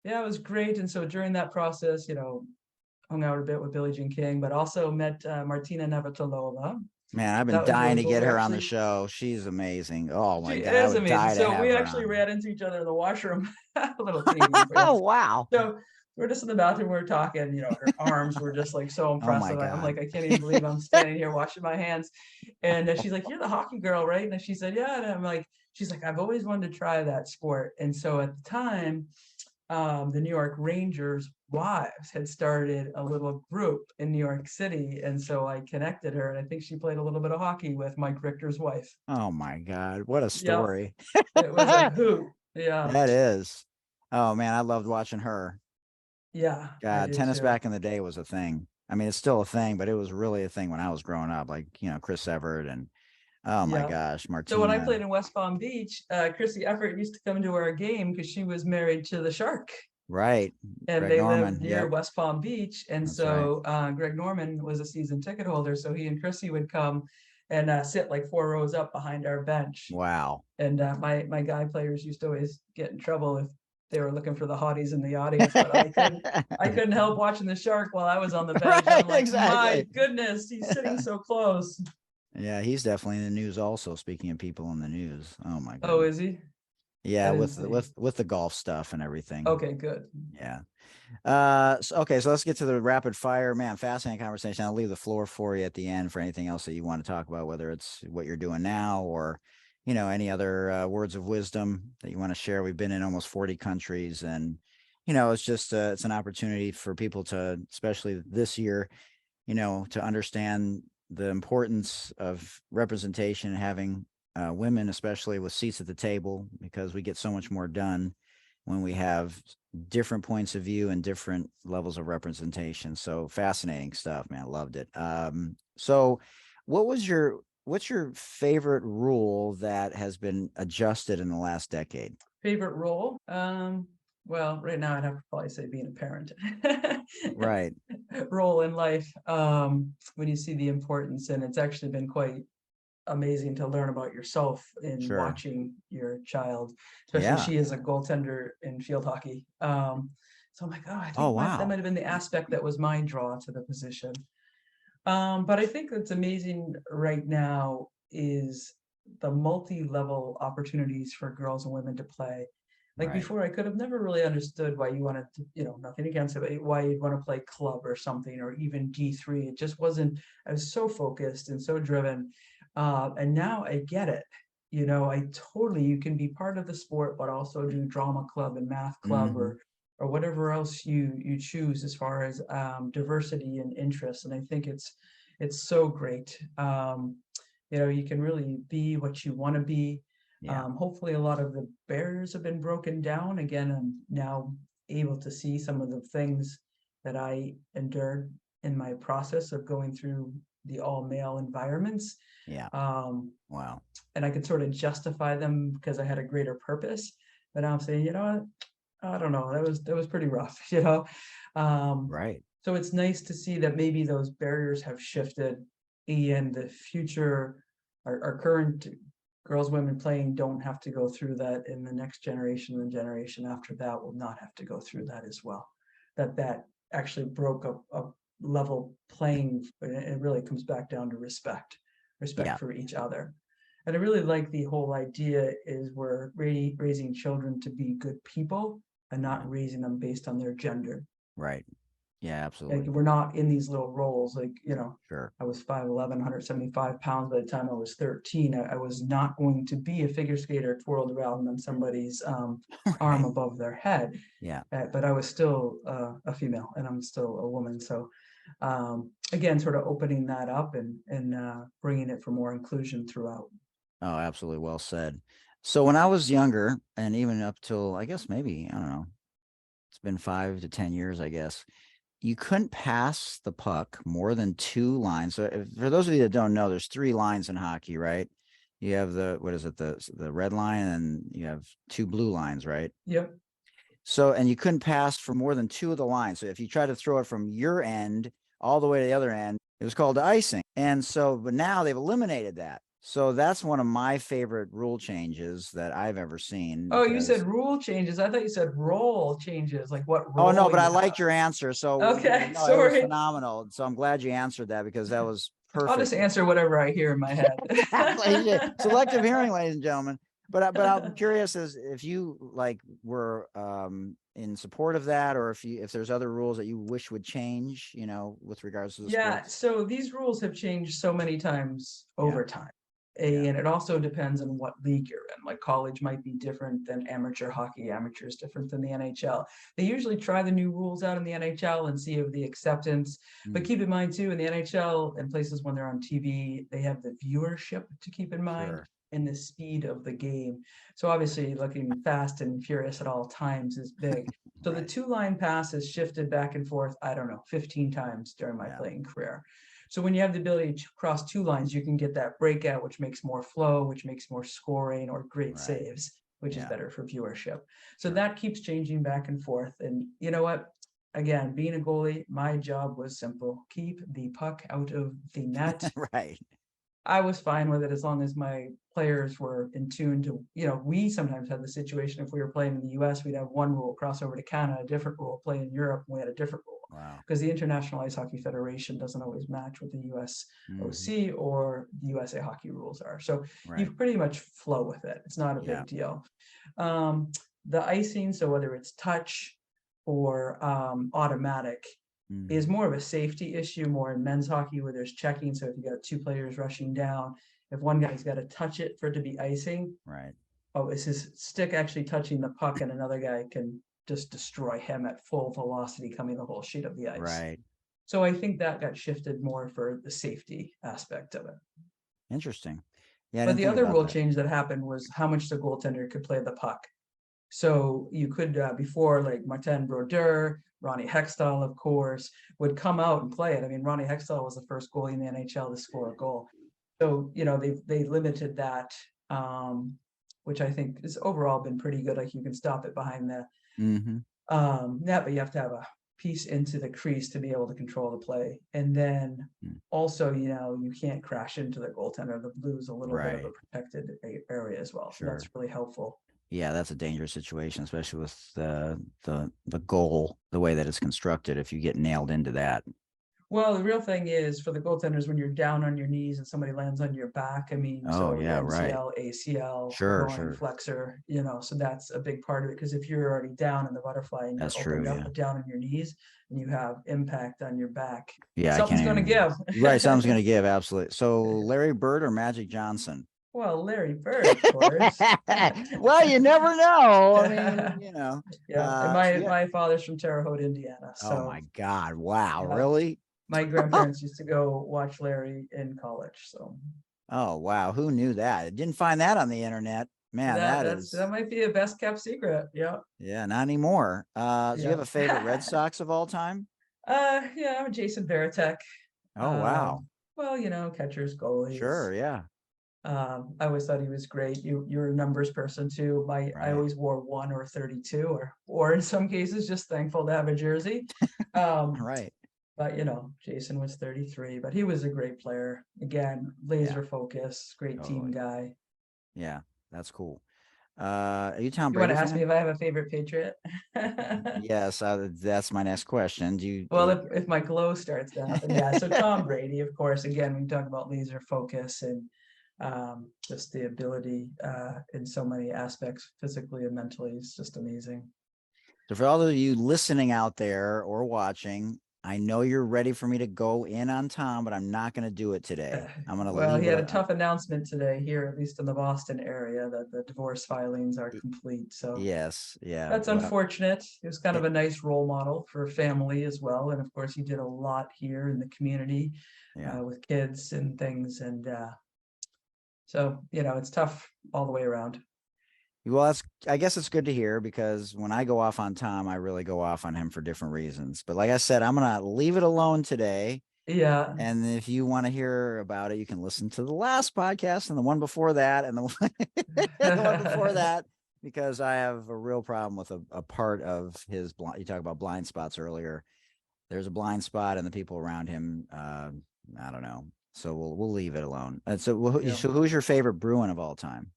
yeah, it was great. And so during that process, hung out a bit with Billie Jean King, but also met Martina Navratilova. Man, I've been dying to get her on the show. She's amazing. Oh my God, she is amazing. So we actually ran into each other in the washroom. A little thing. Oh wow. So we're just in the bathroom, we're talking, you know, her arms were just like so Oh my impressive. I'm God. like, I can't even believe I'm standing here washing my hands. And she's like, you're the hockey girl, right? And she said, yeah. And I'm like, she's like, I've always wanted to try that sport. And so at the time, the New York Rangers wives had started a little group in New York City. And so I connected her, and I think she played a little bit of hockey with Mike Richter's wife. Oh my God. What a Yep. story. It was a hoot. Yeah. That is. Oh man, I loved watching her. Yeah. I God, did tennis too. back in the day was a thing. I mean, it's still a thing, but it was really a thing when I was growing up, like, you know, Chris Evert and oh my Yeah. gosh, So when I Martina. played in West Palm Beach, Chrissy Effort used to come to our game because she was married to the Shark, Right. and Greg they Norman. lived near Yep. West Palm Beach. And That's right. so Greg Norman was a season ticket holder. So he and Chrissy would come and sit like 4 rows up behind our bench. Wow. And my guy players used to always get in trouble if they were looking for the hotties in the audience, but I couldn't help watching the Shark while I was on the bench. Right, I'm like, exactly. my goodness, he's sitting so close. Yeah, he's definitely in the news also, speaking of people in the news. Oh my Oh, goodness. is he? Yeah, I didn't with see. with the golf stuff and everything. Okay, good. Yeah. Okay, so let's get to the rapid fire. Man, fascinating conversation. I'll leave the floor for you at the end for anything else that you want to talk about, whether it's what you're doing now or, you know, any other words of wisdom that you want to share. We've been in almost 40 countries, and, you know, it's just it's an opportunity for people to, especially this year, you know, to understand the importance of representation and having women, especially with seats at the table, because we get so much more done when we have different points of view and different levels of representation. So fascinating stuff, man. Loved it. So what's your favorite rule that has been adjusted in the last decade? Favorite role? Well, right now I'd have to probably say being a parent. Right. Role in life. When you see the importance, and it's actually been quite amazing to learn about yourself in Sure. watching your child, especially Yeah. she is a goaltender in field hockey. So I'm like, oh, I think Oh, that wow. might have been the aspect that was my draw to the position. But I think that's amazing right now is the multi-level opportunities for girls and women to play. Like Right. before, I could have never really understood why you wanted to, you know, nothing against it, but why you'd want to play club or something, or even D3. It just wasn't, I was so focused and so driven. And now I get it. You know, you can be part of the sport, but also do drama club and math club, Mhm. or whatever else you choose as far as diversity and interest. And I think it's so great. You know, you can really be what you want to be. Yeah. Hopefully a lot of the barriers have been broken down. Again, I'm now able to see some of the things that I endured in my process of going through the all male environments. Yeah. Wow. And I could sort of justify them because I had a greater purpose. But now I'm saying, you know what? I don't know. That was pretty rough, you know. Right. So it's nice to see that maybe those barriers have shifted, and the future, our current girls, women playing don't have to go through that, and the next generation and generation after that will not have to go through that as well. That actually broke up a level playing, and it really comes back down to respect Yeah. for each other. And I really like the whole idea is we're raising children to be good people and not raising them based on their gender. Right. Yeah, Like absolutely. we're not in these little roles. Like, you know, Sure. I was 5'11", 175 pounds by the time I was 13. I was not going to be a figure skater twirled around on somebody's arm Right. above their head. Yeah. But I was still a female, and I'm still a woman. So again, sort of opening that up and bringing it for more inclusion throughout. Oh, absolutely. Well said. So when I was younger, and even up till, I guess maybe, I don't know, it's been 5 to 10 years, I guess, you couldn't pass the puck more than 2 lines. So for those of you that don't know, there's 3 lines in hockey, right? You have what is it? The red line, and you have 2 blue lines, right? Yep. So, and you couldn't pass for more than 2 of the lines. So if you try to throw it from your end all the way to the other end, it was called icing. And so, but now they've eliminated that. So that's one of my favorite rule changes that I've ever seen. Oh, you said Because, rule changes. I thought you said role changes. Like what role? oh no, but you I have. liked your answer. So Okay, no, it was sorry. phenomenal. So I'm glad you answered that, because that was I'll just perfect. answer whatever I hear in my head. Selective hearing, ladies and gentlemen. But I'm curious as if you like were in support of that, or if there's other rules that you wish would change, with regards to the sports? So these rules have changed so many times over time. And it also depends on what league you're in. Like college might be different than amateur hockey. Amateur is different than the NHL. They usually try the new rules out in the NHL and see if the acceptance. But keep in mind too, in the NHL and places when they're on TV, they have the viewership to keep in mind and the speed of the game. So obviously looking fast and furious at all times is big. So the 2-line pass has shifted back and forth, I don't know, 15 times during my playing career. So when you have the ability to cross 2 lines, you can get that breakout, which makes more flow, which makes more scoring or great saves, which is better for viewership. So that keeps changing back and forth. And you know what? Again, being a goalie, my job was simple. Keep the puck out of the net. Right. I was fine with it as long as my players were in tune to, we sometimes had the situation if we were playing in the US, we'd have one rule, cross over to Canada, a different rule, play in Europe, and we had a different rule. Wow. Because the International Ice Hockey Federation doesn't always match what the US OC or the USA hockey rules are. So you pretty much flow with it. It's not a big deal. The icing, so whether it's touch or automatic, is more of a safety issue, more in men's hockey where there's checking. So if you got 2 players rushing down, if one guy's got to touch it for it to be icing, is his stick actually touching the puck and another guy can just destroy him at full velocity coming the whole sheet of the ice. Right. So I think that got shifted more for the safety aspect of it. Interesting. Yeah. But the other rule change that happened was how much the goaltender could play the puck. So you could, before, like Martin Brodeur, Ronnie Hextall, of course, would come out and play it. I mean, Ronnie Hextall was the first goalie in the NHL to score a goal. So, they limited that, which I think has overall been pretty good. Like you can stop it behind the net, but you have to have a piece into the crease to be able to control the play. And then also, you can't crash into the goaltender. The blue's a little bit of a protected area as well. So that's really helpful. Yeah, that's a dangerous situation, especially with the goal, the way that it's constructed. If you get nailed into that. Well, the real thing is for the goaltenders when you're down on your knees and somebody lands on your back. I mean, MCL, ACL, flexor. So that's a big part of it because if you're already down in the butterfly and you're opened up down on your knees and you have impact on your back, something's going to give. Something's going to give. Absolutely. So, Larry Bird or Magic Johnson? Well, Larry Bird, of course. Well, you never know. I mean, and my father's from Terre Haute, Indiana. So, oh my God! Wow, really? My grandparents used to go watch Larry in college. So. Oh wow, who knew that? Didn't find that on the internet. Man, that might be a best kept secret. Yeah. Yeah, not anymore. Do you have a favorite Red Sox of all time? I'm Jason Varitek. Oh wow. Well, catchers, goalies. Sure, yeah. I always thought he was great. You're a numbers person too. I always wore 1 or 32 or in some cases just thankful to have a jersey. Right. But Jason was 33, but he was a great player. Again, laser focus, great team guy. Yeah, that's cool. Are you Tom Brady? You want to ask me if I have a favorite Patriot? Yes, that's my next question. If my glow starts to happen, yeah. So Tom Brady, of course. Again, we talk about laser focus and just the ability in so many aspects, physically and mentally, is just amazing. So for all of you listening out there or watching, I know you're ready for me to go in on Tom, but I'm not going to do it today. I'm going to Well, he had a tough announcement today here, at least in the Boston area, that the divorce filings are complete. So yes, yeah, that's unfortunate. He was kind of a nice role model for family as well, and of course, he did a lot here in the community with kids and things, and so it's tough all the way around. Well, I guess it's good to hear because when I go off on Tom, I really go off on him for different reasons. But like I said, I'm going to leave it alone today. Yeah. And if you want to hear about it, you can listen to the last podcast and the one before that and the one before that, because I have a real problem with a part of his you talk about blind spots earlier. There's a blind spot and the people around him. I don't know. So we'll leave it alone. So who's your favorite Bruin of all time?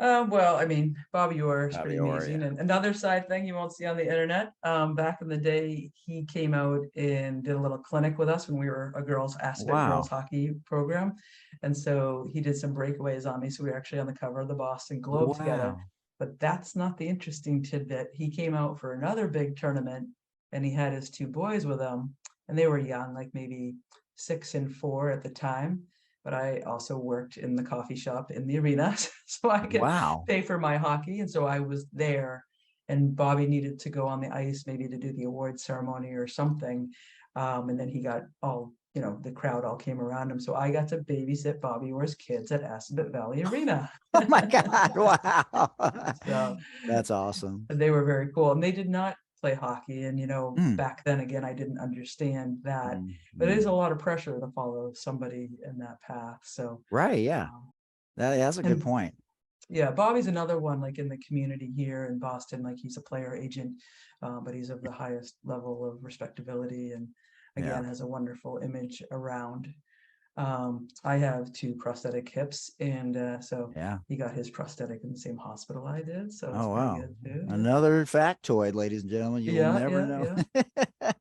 Well, I mean, Bobby Orr is pretty amazing. And another side thing you won't see on the internet, back in the day, he came out and did a little clinic with us when we were a girls hockey program. And so he did some breakaways on me. So we were actually on the cover of the Boston Globe together. But that's not the interesting tidbit. He came out for another big tournament, and he had his two boys with him, and they were young, like maybe 6 and 4 at the time. But I also worked in the coffee shop in the arena, so I could pay for my hockey. And so I was there, and Bobby needed to go on the ice maybe to do the award ceremony or something. And then he got all, the crowd all came around him. So I got to babysit Bobby Orr's kids at Assabet Valley Arena. Oh my God. Wow. So that's awesome. They were very cool. And they did not play hockey. And, back then, again, I didn't understand that. But it is a lot of pressure to follow somebody in that path. So, right. Yeah. That's a good point. Yeah. Bobby's another one, like in the community here in Boston, like he's a player agent, but he's of the highest level of respectability and again, has a wonderful image around. I have 2 prosthetic hips, and so he got his prosthetic in the same hospital I did. So it's pretty good too. Another factoid, ladies and gentlemen. You will never know.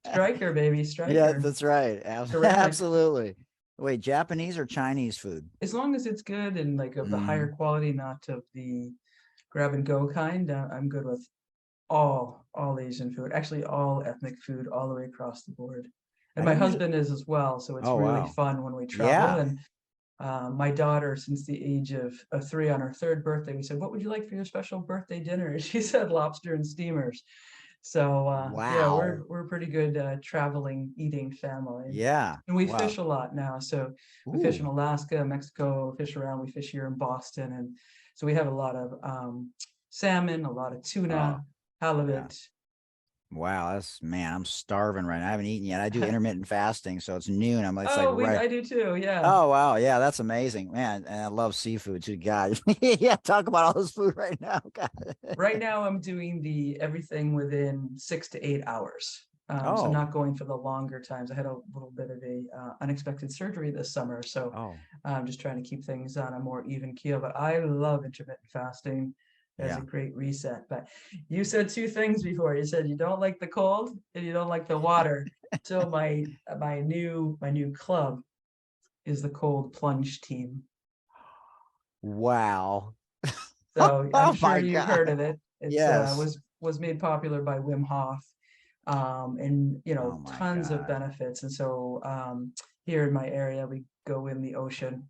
Striker, baby, striker. Yeah, that's right. Absolutely. Wait, Japanese or Chinese food? As long as it's good and like of the higher quality, not of the grab and go kind, I'm good with all Asian food. Actually, all ethnic food, all the way across the board. And my husband is as well, so it's really fun when we travel. And my daughter, since the age of 3, on her 3rd birthday, we said, "What would you like for your special birthday dinner?" And she said, "Lobster and steamers." So yeah, we're a pretty good traveling, eating family. Yeah, and we fish a lot now. So we fish in Alaska, Mexico, fish around. We fish here in Boston, and so we have a lot of salmon, a lot of tuna, halibut. Wow, I'm starving right now. I haven't eaten yet. I do intermittent fasting, so it's noon. I'm like, I do too. Yeah. Oh wow, yeah, that's amazing, man. And I love seafood too. God, yeah, talk about all this food right now. God. Right now, I'm doing everything within 6 to 8 hours. So not going for the longer times. I had a little bit of a unexpected surgery this summer, so I'm just trying to keep things on a more even keel. But I love intermittent fasting. As a great reset. But you said 2 things before. You said you don't like the cold and you don't like the water. So my new club is the cold plunge team. Wow. So I'm sure you've heard of it. It was made popular by Wim Hof. And tons of benefits. And so here in my area, we go in the ocean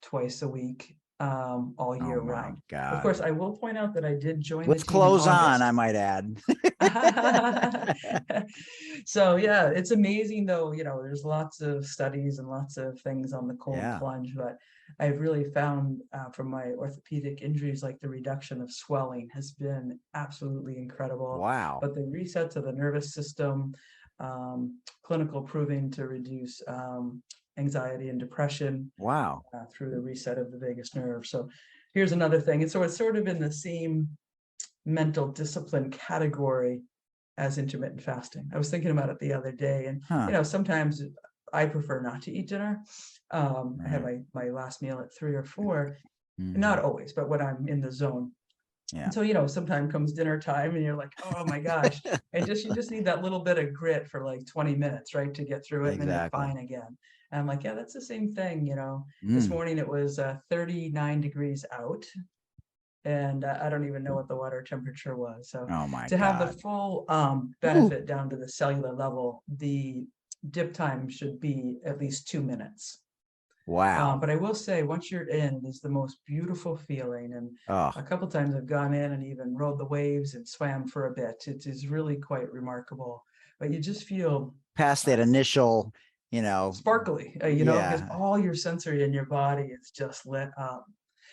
twice a week. All year round. God. Of course, I will point out that I did join with the team clothes on, I might add. So yeah, it's amazing though. There's lots of studies and lots of things on the cold plunge, but I've really found from my orthopedic injuries, like the reduction of swelling has been absolutely incredible. Wow. But the reset to the nervous system, clinical proving to reduce anxiety and depression. Wow. Through the reset of the vagus nerve. So here's another thing. And so it's sort of in the same mental discipline category as intermittent fasting. I was thinking about it the other day, and sometimes I prefer not to eat dinner. I have my last meal at 3 or 4, not always, but when I'm in the zone. Yeah. And so, sometime comes dinner time and you're like, oh my gosh. And you just need that little bit of grit for like 20 minutes, right? To get through it, and then you're fine again. And I'm like, yeah, that's the same thing. This morning it was 39 degrees out. And I don't even know what the water temperature was. So to have the full benefit down to the cellular level, the dip time should be at least 2 minutes. Wow. But I will say, once you're in, it's the most beautiful feeling. And a couple times I've gone in and even rode the waves and swam for a bit. It is really quite remarkable. But you just feel past that initial, sparkly, because all your sensory in your body is just lit up.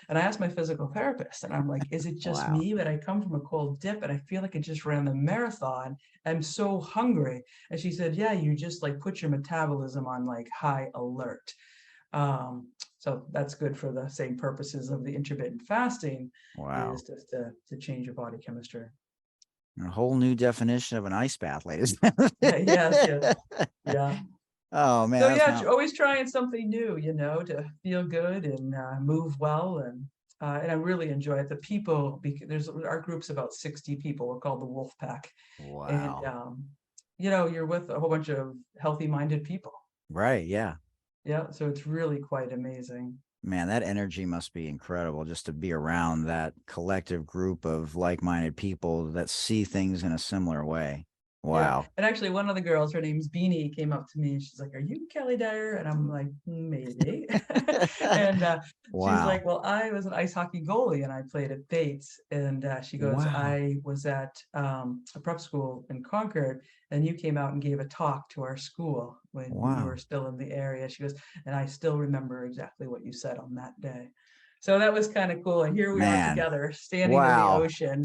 And I asked my physical therapist, and I'm like, is it just me? But I come from a cold dip and I feel like I just ran the marathon. I'm so hungry. And she said, yeah, you just like put your metabolism on like high alert. So that's good for the same purposes of the intermittent fasting. Is just to change your body chemistry. A whole new definition of an ice bath, ladies. Yes. Yeah. Oh man. So yeah, always trying something new, to feel good and move well, and I really enjoy it. The people, because our group's about 60 people. We're called the Wolf Pack. Wow. And you're with a whole bunch of healthy-minded people. Right. Yeah. Yeah. So it's really quite amazing. Man, that energy must be incredible just to be around that collective group of like-minded people that see things in a similar way. Yeah. Wow. And actually one of the girls, her name's Beanie, came up to me and she's like, "Are you Kelly Dyer?" And I'm like, "Maybe." And she's Wow. like, "Well, I was an ice hockey goalie and I played at Bates." And she goes, Wow. "I was at a prep school in Concord and you came out and gave a talk to our school when you were Wow. still in the area." She goes, "And I still remember exactly what you said on that day." So that was kind of cool. And here we are Man. together standing in the Wow. ocean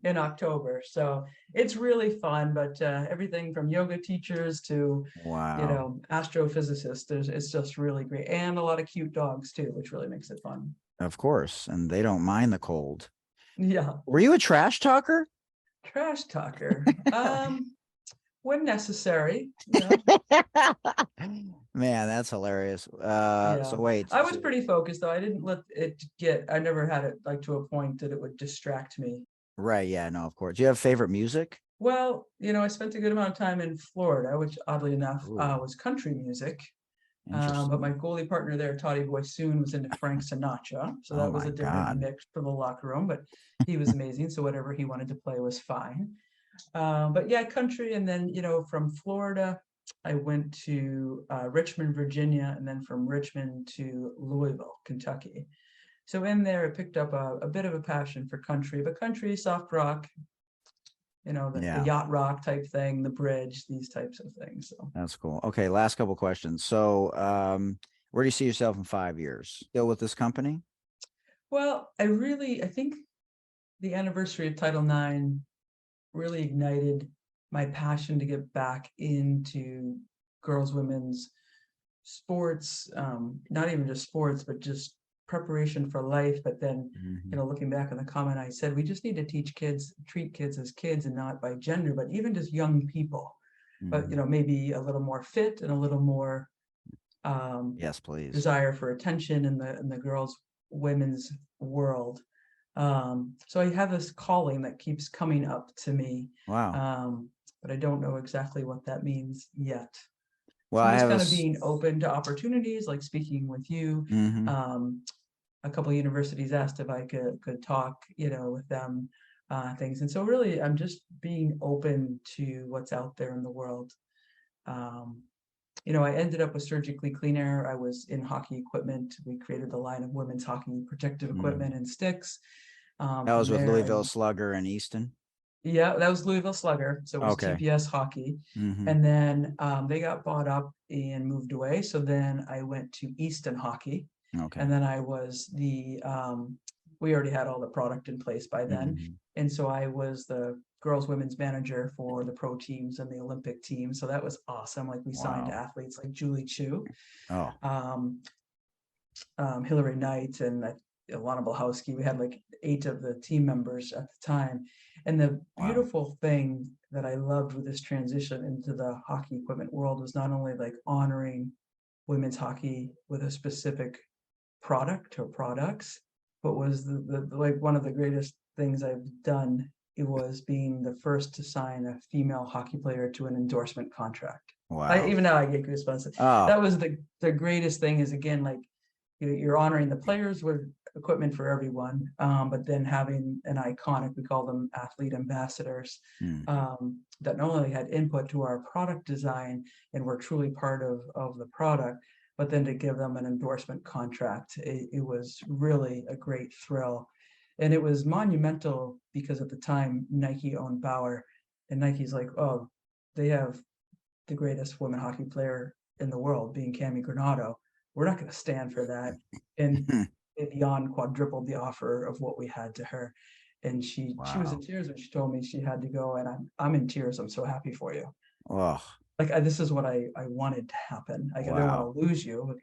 in October. So it's really fun, but everything from yoga teachers to, Wow. astrophysicists, it's just really great. And a lot of cute dogs too, which really makes it fun. Of course. And they don't mind the cold. Yeah. Were you a trash talker? Trash talker. When necessary. Man, that's hilarious. Yeah. So wait. I was pretty focused though. I didn't let it I never had it like to a point that it would distract me. Right. Yeah, no, of course. Do you have favorite music? Well, I spent a good amount of time in Florida, which oddly enough Ooh, was country music. But my interesting. goalie partner there, Toddy Boy Soon, was into Frank Sinatra. So Oh that was my a different God. mix for the locker room, but he was amazing. So whatever he wanted to play was fine. But yeah, country. And then, from Florida, I went to Richmond, Virginia, and then from Richmond to Louisville, Kentucky. So in there, I picked up a bit of a passion for country, but country, soft rock, the Yeah, yacht rock type thing, the bridge, these types of things. So, that's cool. Okay, last couple questions. So, where do you see yourself in 5 years? Still with this company? well, I think the anniversary of Title IX really ignited my passion to get back into girls, women's sports, not even just sports, but just preparation for life. But then, Mhm. looking back on the comment I said, we just need to treat kids as kids and not by gender, but even just young people. But, Mhm. maybe a little more fit and a little more Yes, please. desire for attention in the girls, women's world. So I have this calling that keeps coming up to me, Wow. but I don't know exactly what that means yet. Well, So I'm I just have a. kind of being open to opportunities, like speaking with you. Mhm. A couple of universities asked if I could talk, with them, things. And so really, I'm just being open to what's out there in the world. Um, I ended up with Surgically Clean Air. I was in hockey equipment. We created the line of women's hockey protective equipment Mhm. and sticks. That From was with there, Louisville Slugger and Easton. yeah, that was Louisville Slugger. So it was Okay. TPS hockey. Mhm. And then they got bought up and moved away. So then I went to Easton Hockey. Okay. And then I was we already had all the product in place by then. Mhm. And so I was the girls women's manager for the pro teams and the Olympic team. So that was awesome. Like we signed Wow. athletes like Julie Chu, Oh, um, Hillary Knight, and Alana Blahowski. We had like 8 of the team members at the time. And the wow. beautiful thing that I loved with this transition into the hockey equipment world was not only like honoring women's hockey with a specific product or products, but was the like one of the greatest things I've done. It was being the first to sign a female hockey player to an endorsement contract. Wow. Even now I get goosebumps. Oh, That was the greatest thing. Is again like you're honoring the players with equipment for everyone, but then having an iconic, we call them athlete ambassadors, mhm. that not only had input to our product design and were truly part of the product, but then to give them an endorsement contract, it was really a great thrill. And it was monumental because at the time Nike owned Bauer, and Nike's like, oh, they have the greatest women hockey player in the world, being Cami Granado. We're not going to stand for that. And it beyond quadrupled the offer of what we had to her. And she was in Wow. tears when she told me she had to go. And I'm in tears. I'm so happy for you. Oh, Like this is what I wanted to happen. Like I don't want wow. to lose you,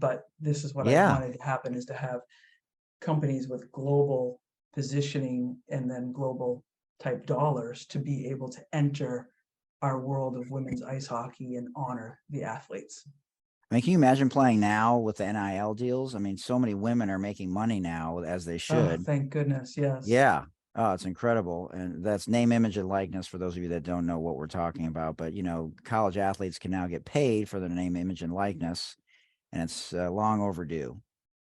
but this is what I Yeah. wanted to happen, is to have companies with global positioning and then global type dollars to be able to enter our world of women's ice hockey and honor the athletes. I mean, can you imagine playing now with the NIL deals? I mean, so many women are making money now, as they Oh, should. thank goodness. Yes. Yeah. Oh, it's incredible. And that's name, image, and likeness for those of you that don't know what we're talking about. But, college athletes can now get paid for their name, image, and likeness. and it's long overdue.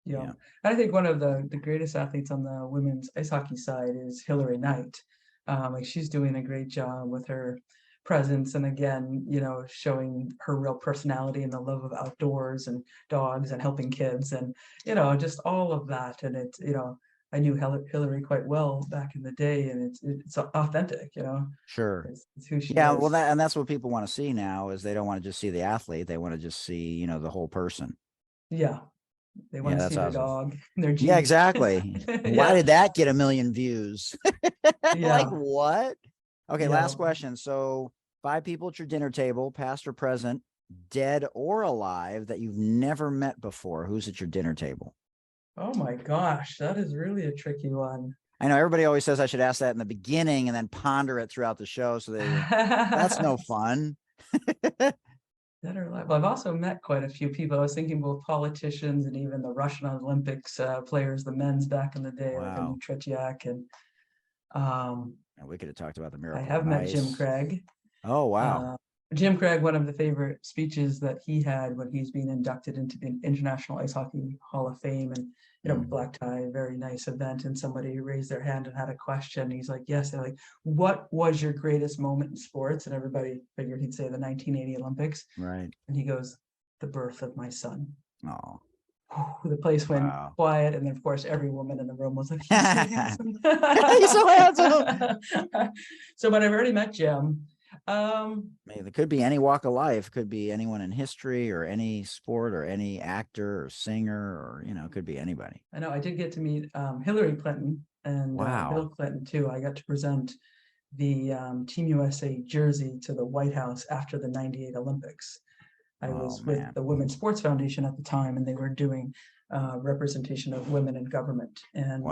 Yeah. I think one of the greatest athletes on the women's ice hockey side is Hillary Knight. Like she's doing a great job with her presence, and again, showing her real personality and the love of outdoors and dogs and helping kids, and just all of that. And it's I knew Hillary quite well back in the day, and it's authentic. Sure. It's who she Yeah, is. well, that's what people want to see now. Is they don't want to just see the athlete; they want to just see the whole person. Yeah. They want to see their awesome. dog, their Yeah, Jeep. exactly. Why Yeah. did that get 1 million views? Like Yeah. what? Okay, Yeah. last question. So 5 people at your dinner table, past or present, dead or alive, that you've never met before. Who's at your dinner table? Oh my gosh, that is really a tricky one. I know everybody always says I should ask that in the beginning and then ponder it throughout the show. So that's no fun. Dead or alive. Well, I've also met quite a few people. I was thinking both politicians and even the Russian Olympics players, the men's back in the day, like Wow. Tretiak, and And we could have talked about the I miracle. have met Jim Craig. Oh, wow. Jim Craig, one of the favorite speeches that he had when he's being inducted into the International Ice Hockey Hall of Fame, and black tie, very nice event, and somebody raised their hand and had a question. He's like, yes. They're like, what was your greatest moment in sports? And everybody figured he'd say the 1980 Olympics. Right. And he goes, the birth of my son. Oh. The place went quiet, and then of course every woman in the room was like, he's so handsome. He's so handsome. So, but I've already met Jim. It could be any walk of life, could be anyone in history or any sport or any actor or singer, or it could be anybody. I know I did get to meet Hillary Clinton and Bill Clinton too. I got to present the Team USA jersey to the White House after the '98 Olympics. I was with the Women's Sports Foundation at the time, and they were doing representation of women in government. And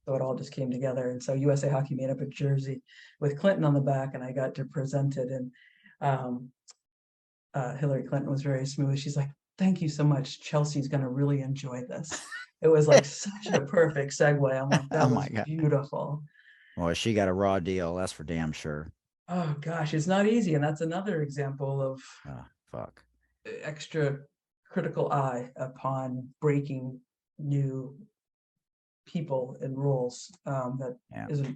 so it all just came together. And so USA Hockey made up a jersey with Clinton on the back, and I got to present it. And Hillary Clinton was very smooth. She's like, thank you so much. Chelsea's going to really enjoy this. It was like such a perfect segue. I'm like, that was beautiful. Well, she got a raw deal. That's for damn sure. Oh, gosh, it's not easy. And that's another example of extra critical eye upon breaking new people and rules that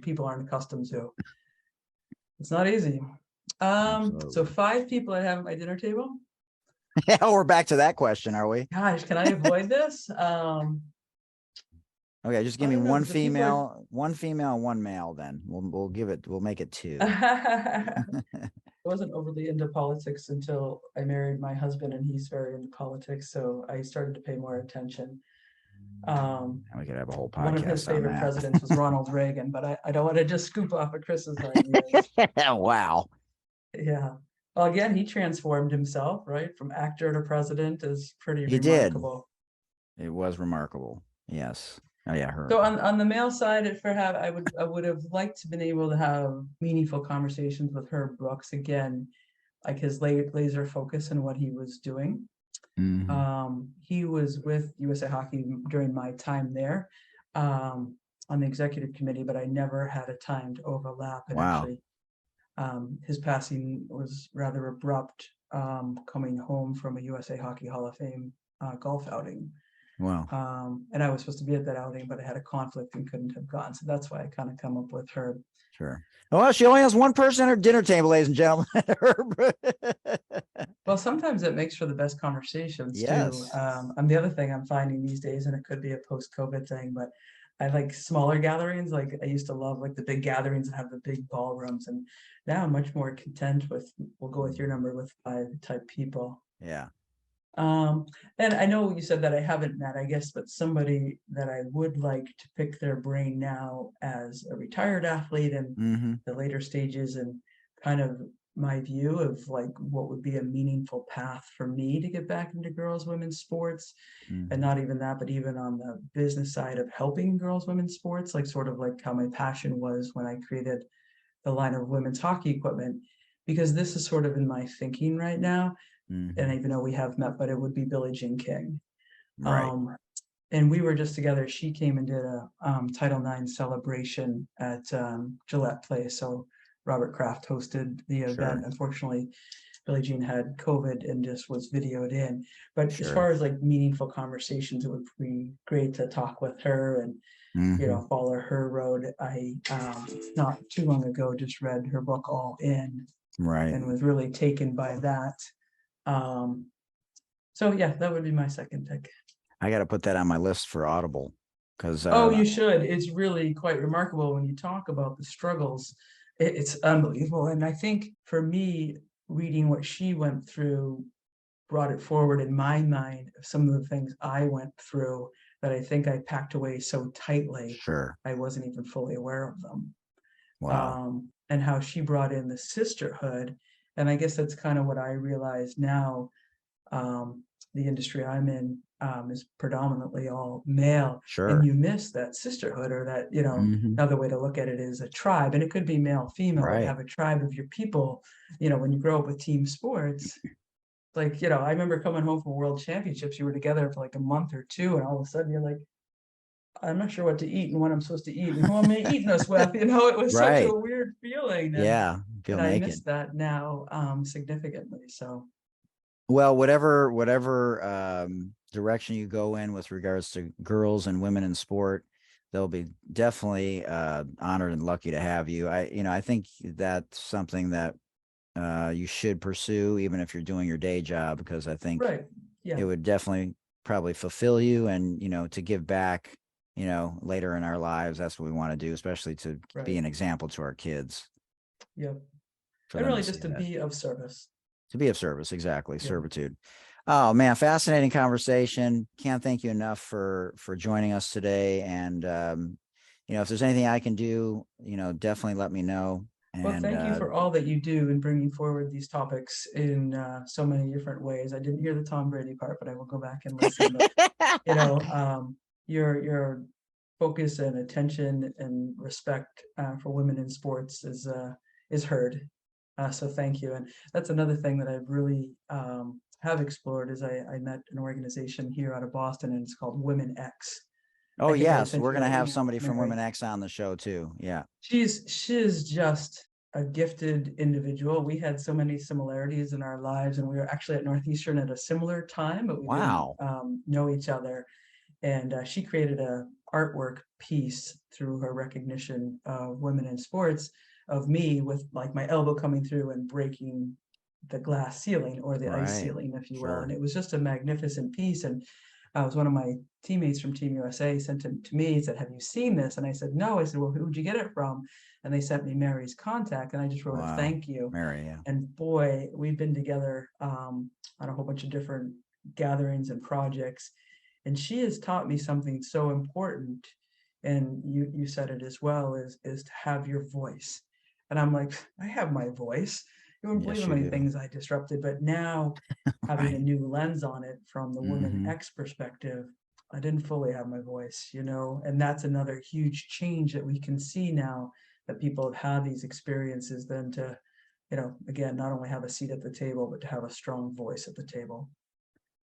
people aren't accustomed to. It's not easy. So 5 people I have at my dinner table. Yeah, we're back to that question, are we? Gosh, can I avoid this? Okay, just give me one female, and one male. Then we'll make it 2. I wasn't overly into politics until I married my husband, and he's very into politics, so I started to pay more attention. And we could have a whole podcast. One of his favorite presidents was Ronald Reagan, but I don't want to just scoop off of Chris's ideas. Wow. Yeah. Well, again, he transformed himself, right? From actor to president is pretty remarkable. It was remarkable. Yes. Oh yeah. So on the male side, I would have liked to been able to have meaningful conversations with Herb Brooks again, like his laser focus on what he was doing. Mm-hmm. He was with USA Hockey during my time there on the executive committee, but I never had a time to overlap. And actually, his passing was rather abrupt, coming home from a USA Hockey Hall of Fame golf outing. Wow. And I was supposed to be at that outing, but I had a conflict and couldn't have gone. So that's why I kind of come up with Herb. Sure. Well, she only has one person at her dinner table, ladies and gentlemen. Well, sometimes it makes for the best conversations too. And the other thing I'm finding these days, and it could be a post-COVID thing, but I like smaller gatherings. Like I used to love like the big gatherings and have the big ballrooms, and now I'm much more content with, we'll go with your number, with 5 type people. Yeah. And I know you said that I haven't met, I guess, but somebody that I would like to pick their brain now as a retired athlete and the later stages, and kind of my view of like what would be a meaningful path for me to get back into girls, women's sports. And not even that, but even on the business side of helping girls, women's sports, like sort of like how my passion was when I created the line of women's hockey equipment, because this is sort of in my thinking right now. And even though we have met, but it would be Billie Jean King. Right. And we were just together. She came and did a Title IX celebration at Gillette Place. So Robert Kraft hosted the event. Unfortunately, Billie Jean had COVID and just was videoed in. But as Sure. far as like meaningful conversations, it would be great to talk with her and, you know, follow her road. I, not too long ago, just read her book All In Right. and was really taken by that. So yeah, that would be my second pick. I got to put that on my list for Audible because Oh, you should. It's really quite remarkable when you talk about the struggles. It's unbelievable. And I think for me, reading what she went through brought it forward in my mind of some of the things I went through that I think I packed away so tightly. Sure. I wasn't even fully aware of them. Wow. And how she brought in the sisterhood. And I guess that's kind of what I realize now. The industry I'm in is predominantly all male. Sure. And you miss that sisterhood, or that, you know, another way to look at it is a tribe. And it could be male, female, Right. or have a tribe of your people. You know, when you grow up with team sports, like, you know, I remember coming home from world championships, you were together for like a month or two, and all of a sudden you're like, I'm not sure what to eat and what I'm supposed to eat and who am I eating this with. You know, it was such Right. a weird feeling. And, Yeah. Feel and I naked. miss that now significantly. So Well, whatever direction you go in with regards to girls and women in sport, they'll be definitely honored and lucky to have you. I think that's something that you should pursue, even if you're doing your day job, because I think right. Yeah. it would definitely probably fulfill you, and to give back, later in our lives. That's what we want to do, especially to be an example to our kids. Yep. For And them really to just see to that. be of service. To be of service, exactly. Yeah. Servitude. Oh man, fascinating conversation. Can't thank you enough for joining us today. And if there's anything I can do, definitely let me know. Well, And thank you for all that you do in bringing forward these topics in so many different ways. I didn't hear the Tom Brady part, but I will go back and listen. But, your focus and attention and respect for women in sports is heard. So thank you. And that's another thing that I've really have explored is I met an organization here out of Boston, and it's called Women X. Oh yes, we're going to have somebody from Women X on the show too. Yeah. She's just a gifted individual. We had so many similarities in our lives, and we were actually at Northeastern at a similar time, but we didn't know each other. And she created a artwork piece through her recognition of women in sports of me with like my elbow coming through and breaking the glass ceiling, or the ice ceiling, if you will. And it was just a magnificent piece. And it was one of my teammates from Team USA sent it to me. He said, "Have you seen this?" And I said, "No." I said, "Well, who'd you get it from?" And they sent me Mary's contact, and I just wrote a thank you. Mary, yeah. And boy, we've been together on a whole bunch of different gatherings and projects. And she has taught me something so important. And you said it as well, is to have your voice. And I'm like, I have my voice. You wouldn't believe how many things I disrupted, but now having a new lens on it from the Woman X perspective, I didn't fully have my voice, and that's another huge change that we can see now, that people have had these experiences, then to, again, not only have a seat at the table, but to have a strong voice at the table.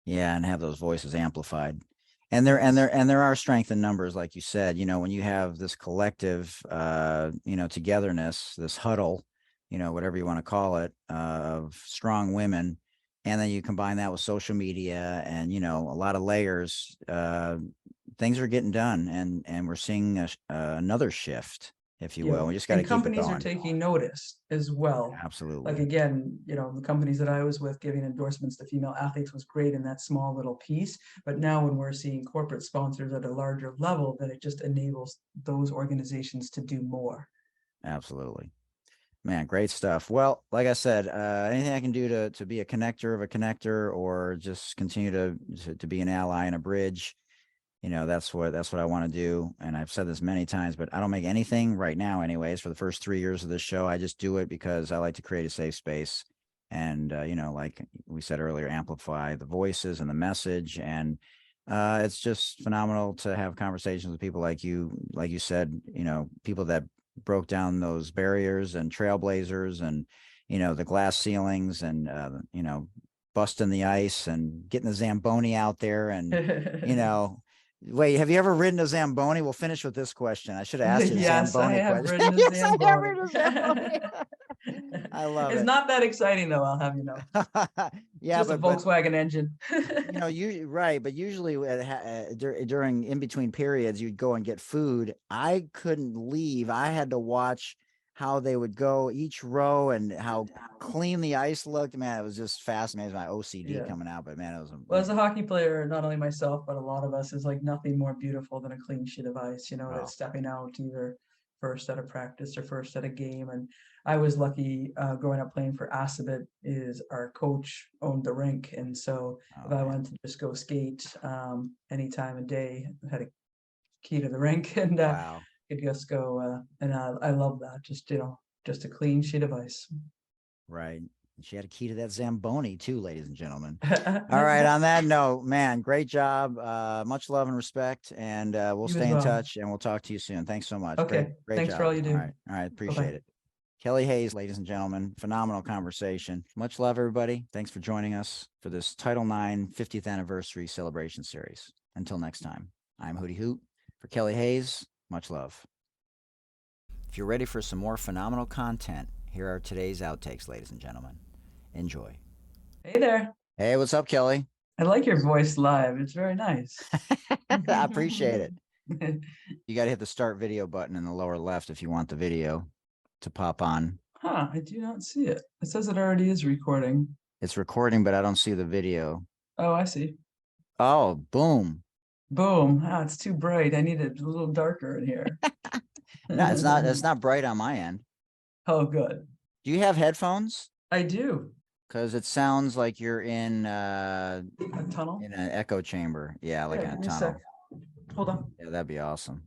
Yeah, and have those voices amplified. And there are strength in numbers, like you said. When you have this collective, togetherness, this huddle, whatever you want to call it, of strong women, and then you combine that with social media and a lot of layers, things are getting done, and we're seeing another shift, if you will. We just got to keep it going. Companies are taking notice as well. Absolutely. Like, again, the companies that I was with giving endorsements to female athletes was great in that small little piece. But now when we're seeing corporate sponsors at a larger level, then it just enables those organizations to do more. Absolutely. Man, great stuff. Well, like I said, anything I can do to be a connector of a connector, or just continue to be an ally and a bridge, that's what I want to do. And I've said this many times, but I don't make anything right now anyways. For the first 3 years of this show, I just do it because I like to create a safe space. And, like we said earlier, amplify the voices and the message. And it's just phenomenal to have conversations with people like you said, people that broke down those barriers and trailblazers, and, the glass ceilings, and, busting the ice and getting the Zamboni out there. And, wait, have you ever ridden a Zamboni? We'll finish with this question. I should have asked you the Yes, Zamboni I have question. ridden a Zamboni. I love It's it. not that exciting though, I'll have you know. Yeah, Just a Volkswagen engine. you right, but usually during in between periods, you'd go and get food. I couldn't leave. I had to watch how they would go each row and how clean the ice looked. Man, it was just fascinating. My OCD Yeah. coming out, but man, it was. Well, as a hockey player, not only myself, but a lot of us, is like nothing more beautiful than a clean sheet of ice, you know, Oh. that's stepping out either first at a practice or first at a game. And I was lucky growing up playing for Assabet, is our coach owned the rink. And so if I wanted to just go skate any time of day, I had a key to the rink and Wow. could just go. And I love that. Just, you know, just a clean sheet of ice. Right. She had a key to that Zamboni too, ladies and gentlemen. All right. On that note, man, great job. Much love and respect. And we'll You as stay in well. touch and we'll talk to you soon. Thanks so much. Okay. Great Thanks job. for all you do. All right. All right. Appreciate it. Kelly Hayes, ladies and gentlemen, phenomenal conversation. Much love, everybody. Thanks for joining us for this Title IX 50th anniversary celebration series. Until next time, I'm Hootie Hoot. For Kelly Hayes, much love. If you're ready for some more phenomenal content, here are today's outtakes, ladies and gentlemen. Enjoy. Hey there. Hey, what's up, Kelly? I like your voice live. It's very nice. I appreciate it. You got to hit the start video button in the lower left if you want the video to pop on. Huh, I do not see it. It says it already is recording. It's recording, but I don't see the video. Oh, I see. Oh, boom. Boom. Ah, it's too bright. I need it a little darker in here. No, it's not. It's not bright on my end. Oh, good. Do you have headphones? I do. Because it sounds like you're in A tunnel? in an echo chamber. Yeah, like Yeah, in a give me a tunnel. sec. Hold on. Yeah, that'd be awesome.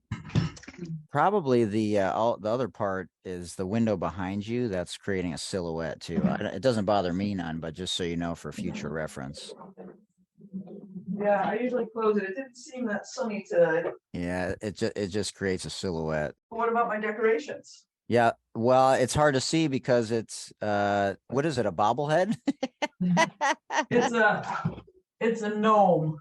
Probably the other part is the window behind you that's creating a silhouette too. It doesn't bother me none, but just so you know for future reference. Yeah, I usually close it. It didn't seem that sunny today. Yeah, it just creates a silhouette. What about my decorations? Yeah, well, it's hard to see because it's what is it, a bobblehead? It's a gnome.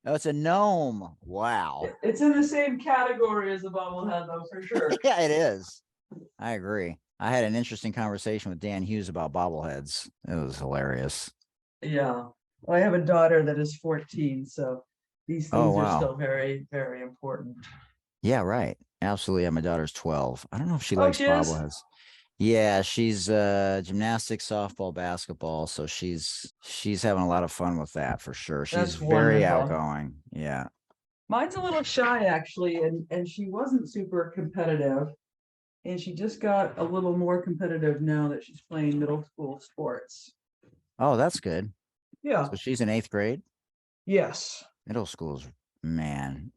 Oh, it's a gnome. Wow. It's in the same category as a bobblehead, though, for sure. Yeah, it is. I agree. I had an interesting conversation with Dan Hughes about bobbleheads. It was hilarious. Yeah. Well, I have a daughter that is 14, so these things are wow. still very, very important. Yeah, right. Absolutely. Yeah, my daughter's 12. I don't know if she Oh, likes she is? bobbleheads. Yeah, she's gymnastics, softball, basketball. So she's having a lot of fun with that for sure. She's That's very wonderful. outgoing. Yeah. Mine's a little shy, actually, and she wasn't super competitive. And she just got a little more competitive now that she's playing middle school sports. Oh, that's good. Yeah. So she's in 8th grade. Yes. Middle school's, man,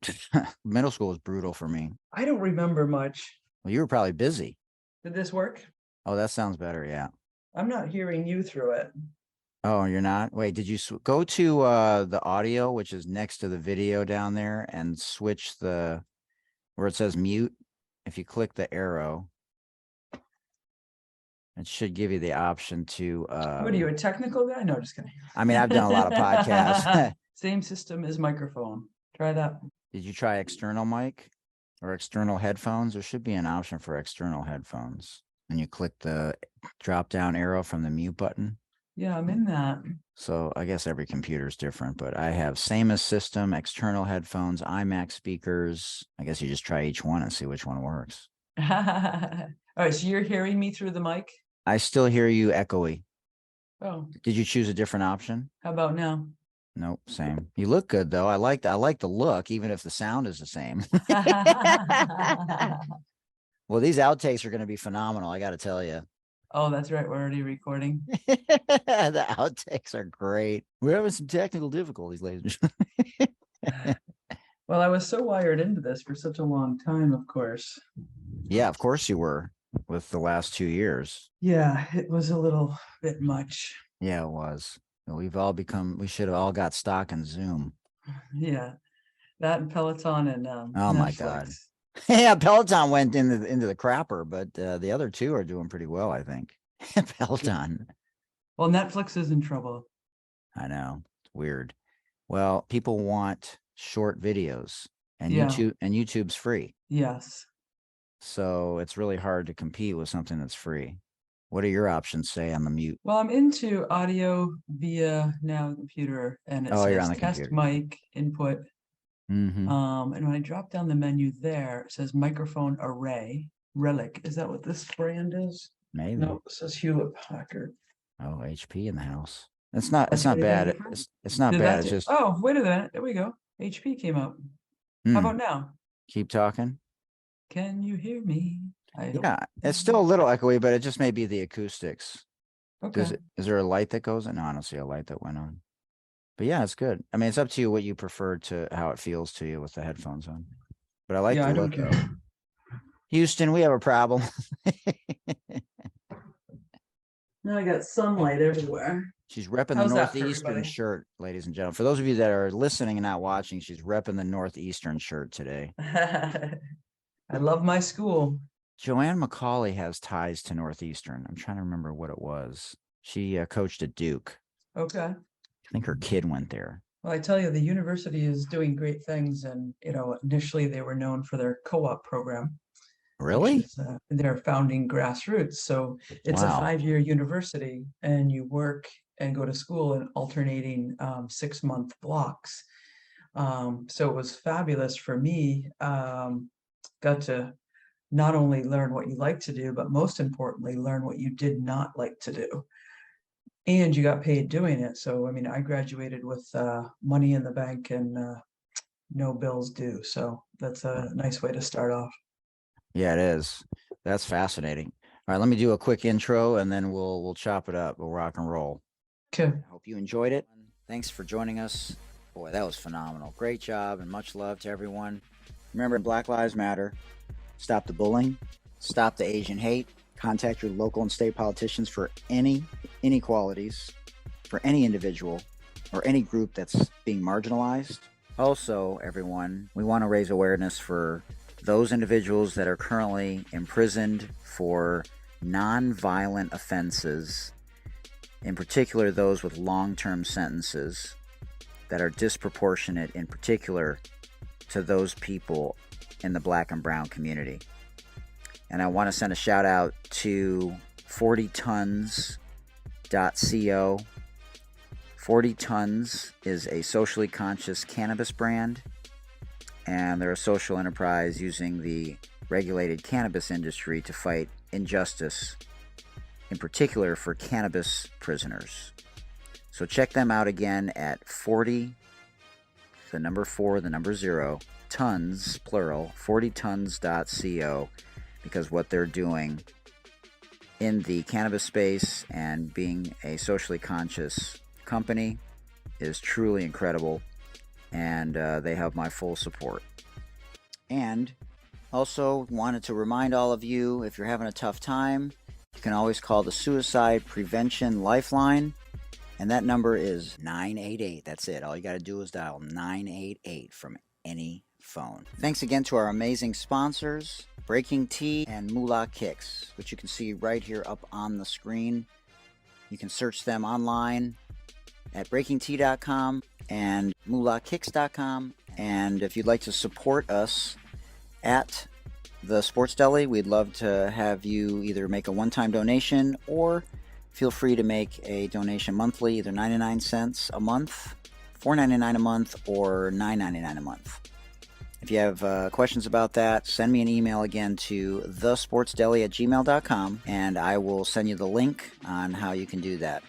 middle school is brutal for me. I don't remember much. Well, you were probably busy. Did this work? Oh, that sounds better. Yeah. I'm not hearing you through it. Oh, you're not? Wait, did you go to the audio, which is next to the video down there, and switch where it says mute? If you click the arrow, it should give you the option to. What are you, a technical guy? No, just kidding. I mean, I've done a lot of podcasts. Same system as microphone. Try that. Did you try external mic or external headphones? There should be an option for external headphones. And you click the drop down arrow from the mute button. Yeah, I'm in that. So I guess every computer is different, but I have same as system, external headphones, iMac speakers. I guess you just try each one and see which one works. All right, so you're hearing me through the mic? I still hear you echoey. Oh. Did you choose a different option? How about now? Nope, same. You look good though. I like the look, even if the sound is the same. Well, these outtakes are going to be phenomenal. I got to tell you. Oh, that's right. We're already recording. The outtakes are great. We're having some technical difficulties, ladies and gentlemen. Well, I was so wired into this for such a long time, of course. Yeah, of course you were with the last 2 years. Yeah, it was a little bit much. Yeah, it was. We should have all got stock in Zoom. Yeah, that and Peloton and Oh Netflix. my God. Yeah, Peloton went into the crapper, but the other two are doing pretty well, I think. Peloton. Well, Netflix is in trouble. I know. It's weird. Well, people want short videos, and Yeah. YouTube's free. Yes. So it's really hard to compete with something that's free. What do your options say on the mute? Well, I'm into audio via now the computer, and it You're on says the test computer. mic input. Mm-hmm. And when I drop down the menu there, it says microphone array relic. Is that what this brand is? Maybe. No, it says Hewlett Packard. Oh, HP in the house. It's not That's anything bad. different? It's not Did bad. that It's just oh, wait a minute. There we go. HP came up. How about now? keep talking. Can you hear me? Yeah, it's still a little echoey, but it just may be the acoustics. Okay. Is there a light that goes in? No, I don't see a light that went on. But yeah, it's good. I mean, it's up to you what you prefer to how it feels to you with the headphones on. But I like the I look. don't care. Houston, we have a problem. Now I got sunlight everywhere. She's repping How's the that for Northeastern everybody? shirt, ladies and gentlemen. For those of you that are listening and not watching, she's repping the Northeastern shirt today. I love my school. Joanne McCauley has ties to Northeastern. I'm trying to remember what it was. She coached at Duke. Okay. I think her kid went there. Well, I tell you, the university is doing great things. And, initially they were known for their co-op program. Really? Which is, their founding grassroots. So it's a 5-year university, and you work and go to school in alternating 6-month blocks. So it was fabulous for me. Got to not only learn what you like to do, but most importantly, learn what you did not like to do. And you got paid doing it. So, I mean, I graduated with money in the bank and no bills due. So that's a nice way to start off. Yeah, it is. That's fascinating. All right, let me do a quick intro and then we'll chop it up. We'll rock and roll. Okay. I hope you enjoyed it. Thanks for joining us. Boy, that was phenomenal. Great job and much love to everyone. Remember, Black Lives Matter. Stop the bullying. Stop the Asian hate. Contact your local and state politicians for any inequalities, for any individual or any group that's being marginalized. Also, everyone, we want to raise awareness for those individuals that are currently imprisoned for non-violent offenses, in particular those with long-term sentences that are disproportionate, in particular to those people in the Black and Brown community. And I want to send a shout out to 40tons.co. 40 Tons is a socially conscious cannabis brand, and they're a social enterprise using the regulated cannabis industry to fight injustice, in particular for cannabis prisoners. So check them out again at 40, the number 4, the number 0, tons, plural, 40tons.co, because what they're doing in the cannabis space and being a socially conscious company is truly incredible. And they have my full support. And also wanted to remind all of you, if you're having a tough time, you can always call the Suicide Prevention Lifeline. And that number is 988. That's it. All you got to do is dial 988 from any phone. Thanks again to our amazing sponsors, Breaking Tea and Moolah Kicks, which you can see right here up on the screen. You can search them online at breakingtea.com and moolahkicks.com. And if you'd like to support us at the Sports Deli, we'd love to have you either make a one-time donation or feel free to make a donation monthly, either 99 cents a month, $4.99 a month, or $9.99 a month. If you have questions about that, send me an email again to thesportsdeli@gmail.com, and I will send you the link on how you can do that.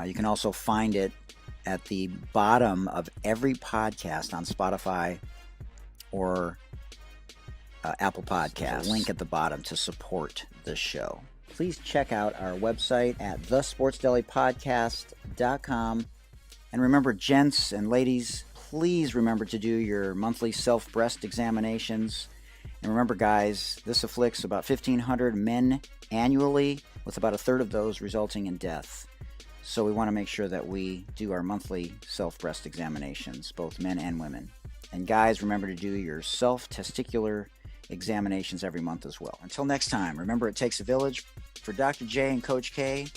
You can also find it at the bottom of every podcast on Spotify or Apple Podcasts. Link at the bottom to support the show. Please check out our website at thesportsdelipodcast.com. And remember, gents and ladies, please remember to do your monthly self-breast examinations. And remember, guys, this afflicts about 1,500 men annually, with about a third of those resulting in death. So we want to make sure that we do our monthly self-breast examinations, both men and women. And guys, remember to do your self-testicular examinations every month as well. Until next time, remember, it takes a village. For Dr. J and Coach K,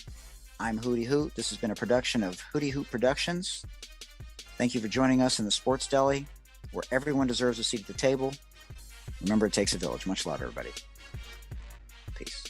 I'm Hootie Hoot. This has been a production of Hootie Hoot Productions. Thank you for joining us in the Sports Deli, where everyone deserves a seat at the table. Remember, it takes a village. Much love, everybody. Peace.